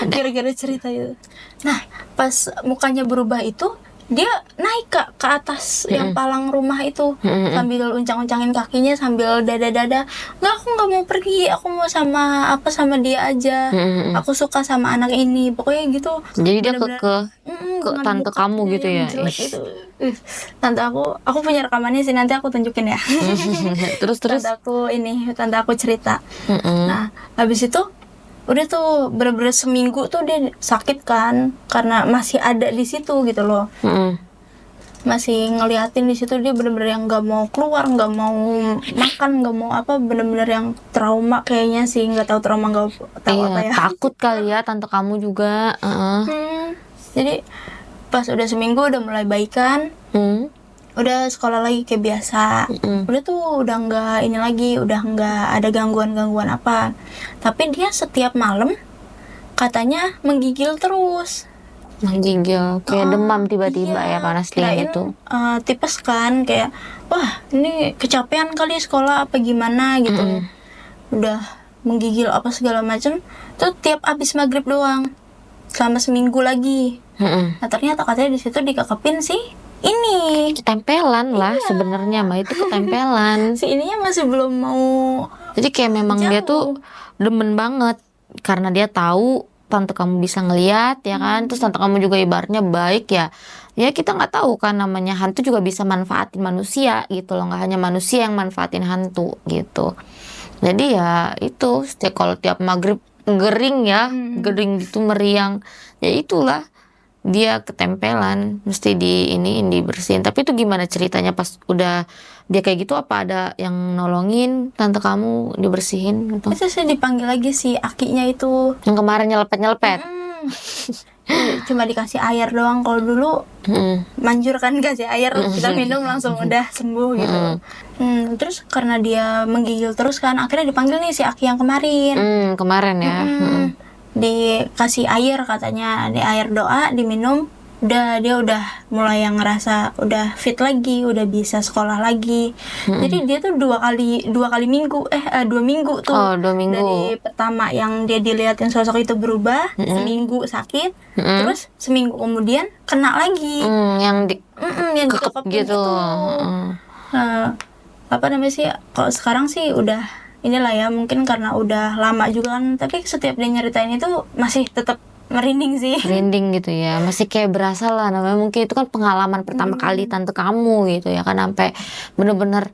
gara-gara cerita itu. Nah pas mukanya berubah itu, dia naik ke atas yang palang rumah itu, sambil uncang-uncangin kakinya sambil dada-dada, aku nggak mau pergi, aku mau sama dia aja, aku suka sama anak ini, pokoknya gitu. Jadi dia ke tante kamu gitu ya. Tante aku punya rekamannya sih, nanti aku tunjukin ya. Terus tante aku cerita. Nah habis itu udah tuh bener-bener seminggu tuh dia sakit kan, karena masih ada di situ gitu loh. Masih ngeliatin di situ, dia bener-bener yang nggak mau keluar, nggak mau makan, nggak mau apa, bener-bener yang trauma kayaknya sih, nggak tahu trauma, nggak tahu apa ya. Takut kali ya tante kamu juga. Jadi pas udah seminggu udah mulai baikan, udah sekolah lagi kayak biasa. Udah tuh udah nggak ini lagi, udah nggak ada gangguan apa. Tapi dia setiap malam katanya menggigil terus. Menggigil kayak demam tiba-tiba ya, panas dingin itu. Tipes kan, kayak wah ini kecapean kali sekolah apa gimana gitu. Udah menggigil apa segala macam. Tuh tiap abis maghrib doang, selama seminggu lagi. Nah ternyata katanya di situ dikekepin sih ini, ketempelan lah sebenarnya mah, itu ketempelan. Si ininya masih belum mau. Jadi kayak memang dia tuh demen banget karena dia tahu tante kamu bisa ngeliat ya kan. Terus tante kamu juga ibaratnya baik ya. Ya kita nggak tahu kan, namanya hantu juga bisa manfaatin manusia gitu loh, nggak hanya manusia yang manfaatin hantu gitu. Jadi ya itu kalau tiap maghrib gering ya, gering gitu meriang, ya itulah dia ketempelan, mesti dibersihin. Tapi itu gimana ceritanya pas udah dia kayak gitu, apa ada yang nolongin tante kamu dibersihin gitu? Itu sih dipanggil lagi si Akinya itu, Yang kemarin nyelepet-nyelepet. cuma dikasih air doang. Kalau dulu manjur kan kasih air, kita minum langsung udah sembuh gitu. Terus karena dia menggigil terus kan, akhirnya dipanggil nih si Aki yang kemarin. Kemarin ya. Dikasih air katanya, di air doa diminum, dia udah mulai yang ngerasa udah fit lagi, udah bisa sekolah lagi. Jadi dia tuh dua kali minggu 2 minggu tuh. Oh, 2 minggu. Dari pertama yang dia dilihatin sosok itu berubah, seminggu sakit, terus seminggu kemudian kena lagi. Yang Yang kekep dikekepin gitu. Apa namanya sih, kalau sekarang sih udah inilah ya, mungkin karena udah lama juga kan, tapi setiap dia nyeritain itu masih tetap merinding sih. Merinding gitu ya, masih kayak berasa lah, namanya mungkin itu kan pengalaman pertama kali tante kamu gitu ya kan, sampai bener-bener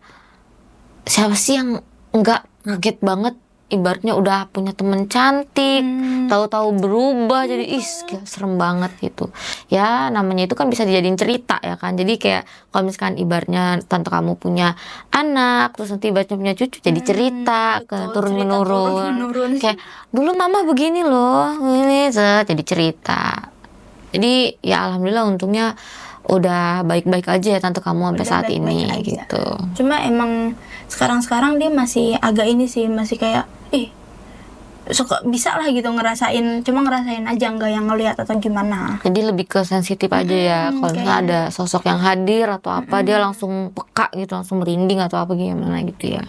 siapa sih yang enggak kaget banget, ibaratnya udah punya temen cantik, tahu-tahu berubah jadi gila, serem banget gitu ya. Namanya itu kan bisa dijadiin cerita ya kan, jadi kayak kalau misalkan ibaratnya tante kamu punya anak, terus nanti ibaratnya punya cucu, jadi cerita ke turun-menurun. Kayak dulu mama begini loh, ini jadi cerita. Jadi ya alhamdulillah untungnya udah baik-baik aja ya tante kamu sampai Udah saat baik-baik ini aja. gitu. Cuma emang sekarang dia masih agak ini sih, masih kayak suka bisa lah gitu ngerasain, cuma ngerasain aja, nggak yang ngelihat atau gimana. Jadi lebih ke sensitif aja ya. Kalau misalnya ada sosok yang hadir atau apa, dia langsung peka gitu, langsung merinding atau apa gimana gitu ya.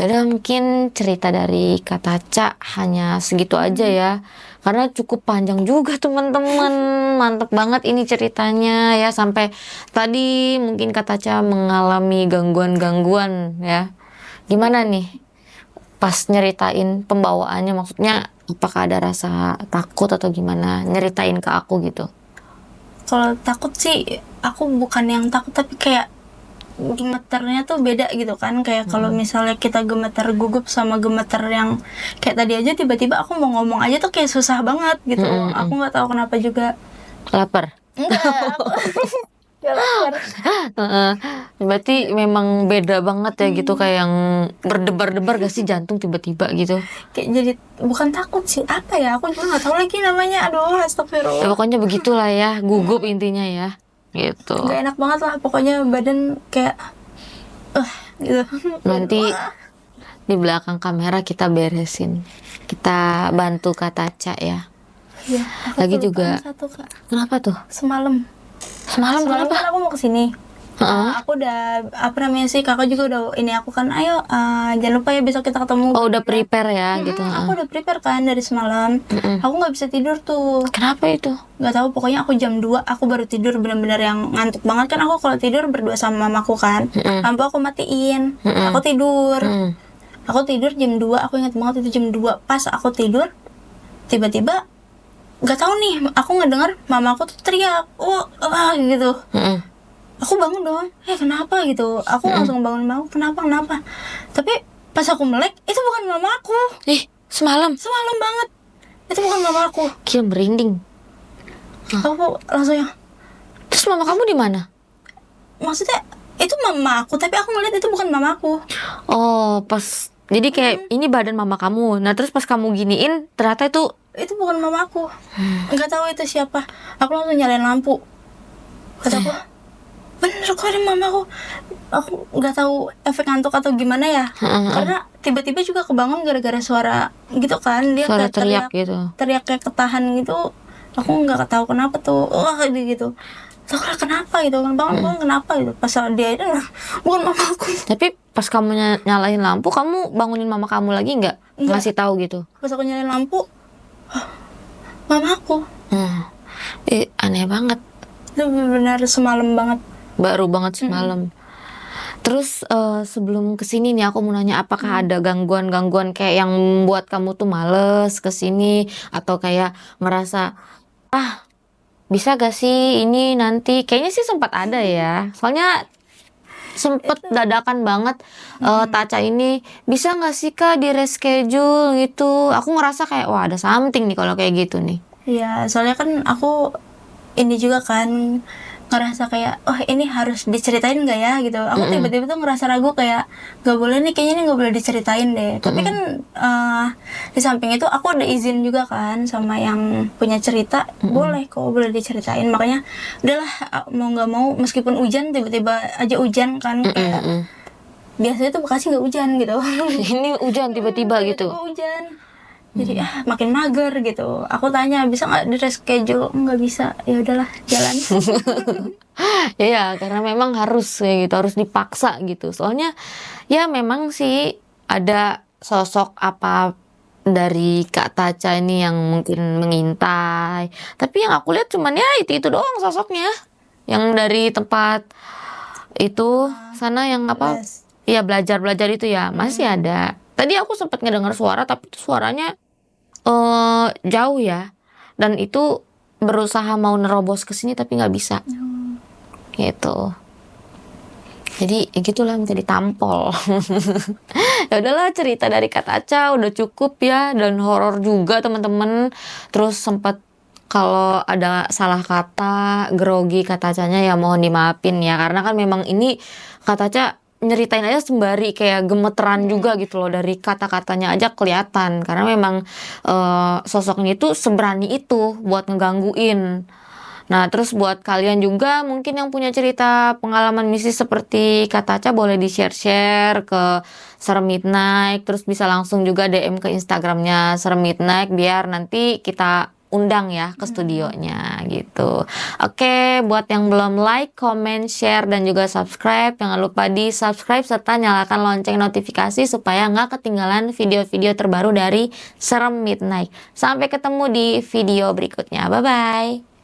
Yaudah, mungkin cerita dari Kak Taca hanya segitu aja ya. Karena cukup panjang juga teman-teman. Mantep banget ini ceritanya ya. Sampai tadi mungkin Kak Taca mengalami gangguan-gangguan ya. Gimana nih pas nyeritain pembawaannya, maksudnya apakah ada rasa takut atau gimana, nyeritain ke aku gitu? Kalau takut sih aku bukan yang takut, tapi kayak gemeternya tuh beda gitu kan. Kayak kalau misalnya kita gemeter gugup sama gemeter yang kayak tadi aja, tiba-tiba aku mau ngomong aja tuh kayak susah banget gitu. Aku nggak tahu kenapa juga. Lapar? Enggak, gak lapar. Berarti memang beda banget ya gitu, kayak yang berdebar-debar gak sih jantung tiba-tiba gitu? Kayak jadi bukan takut sih, apa ya, aku juga nggak tahu lagi namanya. Aduh, astagfirullah. Ya, pokoknya begitulah ya, gugup intinya ya, gitu. Gak enak banget lah, pokoknya badan kayak gitu. Nanti di belakang kamera kita beresin, kita bantu Kak Taca ya. Iya, aku Lagi kelupaan juga. satu, Kak. Kenapa tuh? Semalam Semalam kenapa? kan aku mau kesini. Aku udah apa namanya sih, kakak juga udah ini aku kan, ayo jangan lupa ya besok kita ketemu. Oh, udah prepare ya gitu. Aku udah prepare kan dari semalam. Aku nggak bisa tidur tuh. Kenapa itu? Nggak tahu, pokoknya aku jam 2 aku baru tidur, benar-benar yang ngantuk banget kan. Aku kalau tidur berdua sama mamaku kan, lampu aku matiin, aku tidur. Aku tidur jam 2, aku ingat banget itu jam 2. Pas aku tidur, tiba-tiba nggak tahu nih, aku ngedengar mamaku tuh teriak, gitu. Aku bangun dong, kenapa gitu. Aku langsung bangun, kenapa. Tapi pas aku melek, itu bukan mamaku. Semalam banget, itu bukan mamaku. Gila, merinding. Aku langsung yang, Terus mama kamu di mana? maksudnya itu mama aku, tapi aku ngeliat itu bukan mamaku. Oh, pas jadi kayak ini badan mama kamu. Nah, terus pas kamu giniin ternyata Itu bukan mamaku. Nggak tahu itu siapa. Aku langsung nyalain lampu. Kataku, bener kok ada mamaku. Aku nggak tahu efek ngantuk atau gimana ya. Karena tiba-tiba juga kebangun gara-gara suara gitu kan. Dia suara kayak teriak gitu. teriak kayak ketahan gitu. Aku nggak tahu kenapa tuh. Gitu. Tahu kenapa gitu kan, bangun kenapa gitu. Pas dia itu bukan mamaku. Tapi pas kamu nyalain lampu, kamu bangunin mama kamu lagi nggak? Nggak. Ngasih tahu gitu? Pas aku nyalain lampu, mamaku. Aneh banget. Itu benar semalam banget. Baru banget semalam. Terus sebelum kesini nih aku mau nanya, apakah ada gangguan-gangguan kayak yang membuat kamu tuh males kesini, atau kayak ngerasa bisa gak sih ini nanti? Kayaknya sih sempat ada ya. Soalnya sempet dadakan banget. Taca ini bisa gak sih Kak di reschedule gitu. Aku ngerasa kayak wah ada something nih kalau kayak gitu nih. Iya, soalnya kan aku ini juga kan ngerasa kayak oh ini harus diceritain nggak ya gitu. Aku tiba-tiba tuh ngerasa ragu kayak nggak boleh nih, kayaknya ini nggak boleh diceritain deh. Tapi kan di samping itu aku udah izin juga kan sama yang punya cerita, boleh kok, boleh diceritain. Makanya udahlah, mau nggak mau meskipun hujan, tiba-tiba aja hujan kan, kayak biasanya tuh Bekasi nggak hujan gitu. Ini hujan tiba-tiba gitu. Tiba-tiba hujan. Jadi makin mager gitu. Aku tanya bisa nggak di reschedule, nggak bisa, ya udahlah jalan. Ya, karena memang harus kayak gitu, harus dipaksa gitu. Soalnya ya memang sih ada sosok apa dari Kak Taca ini yang mungkin mengintai. Tapi yang aku lihat cuman ya itu doang sosoknya. Yang dari tempat itu sana yang apa? Les. Iya, belajar itu ya masih ada. Tadi aku sempat ngedengar suara, tapi itu suaranya jauh ya. Dan itu berusaha mau nerobos ke sini tapi nggak bisa. Gitu. Jadi ya gitulah, menjadi tampol. Ya udahlah, cerita dari Kak Taca udah cukup ya, dan horor juga teman-teman. Terus sempat kalau ada salah kata, grogi Kak Tacanya ya mohon dimaafin ya, karena kan memang ini Kak Taca nyeritain aja sembari kayak gemeteran juga gitu loh, dari kata-katanya aja kelihatan, karena memang sosoknya itu seberani itu buat ngegangguin. Nah, terus buat kalian juga mungkin yang punya cerita pengalaman mistis seperti Kak Taca, boleh di-share ke Serem Midnight. Terus bisa langsung juga DM ke Instagramnya Serem Midnight biar nanti kita undang ya ke studionya gitu. Oke, buat yang belum like, comment, share, dan juga subscribe, jangan lupa di subscribe serta nyalakan lonceng notifikasi supaya nggak ketinggalan video-video terbaru dari Serem Midnight. Sampai ketemu di video berikutnya. Bye-bye.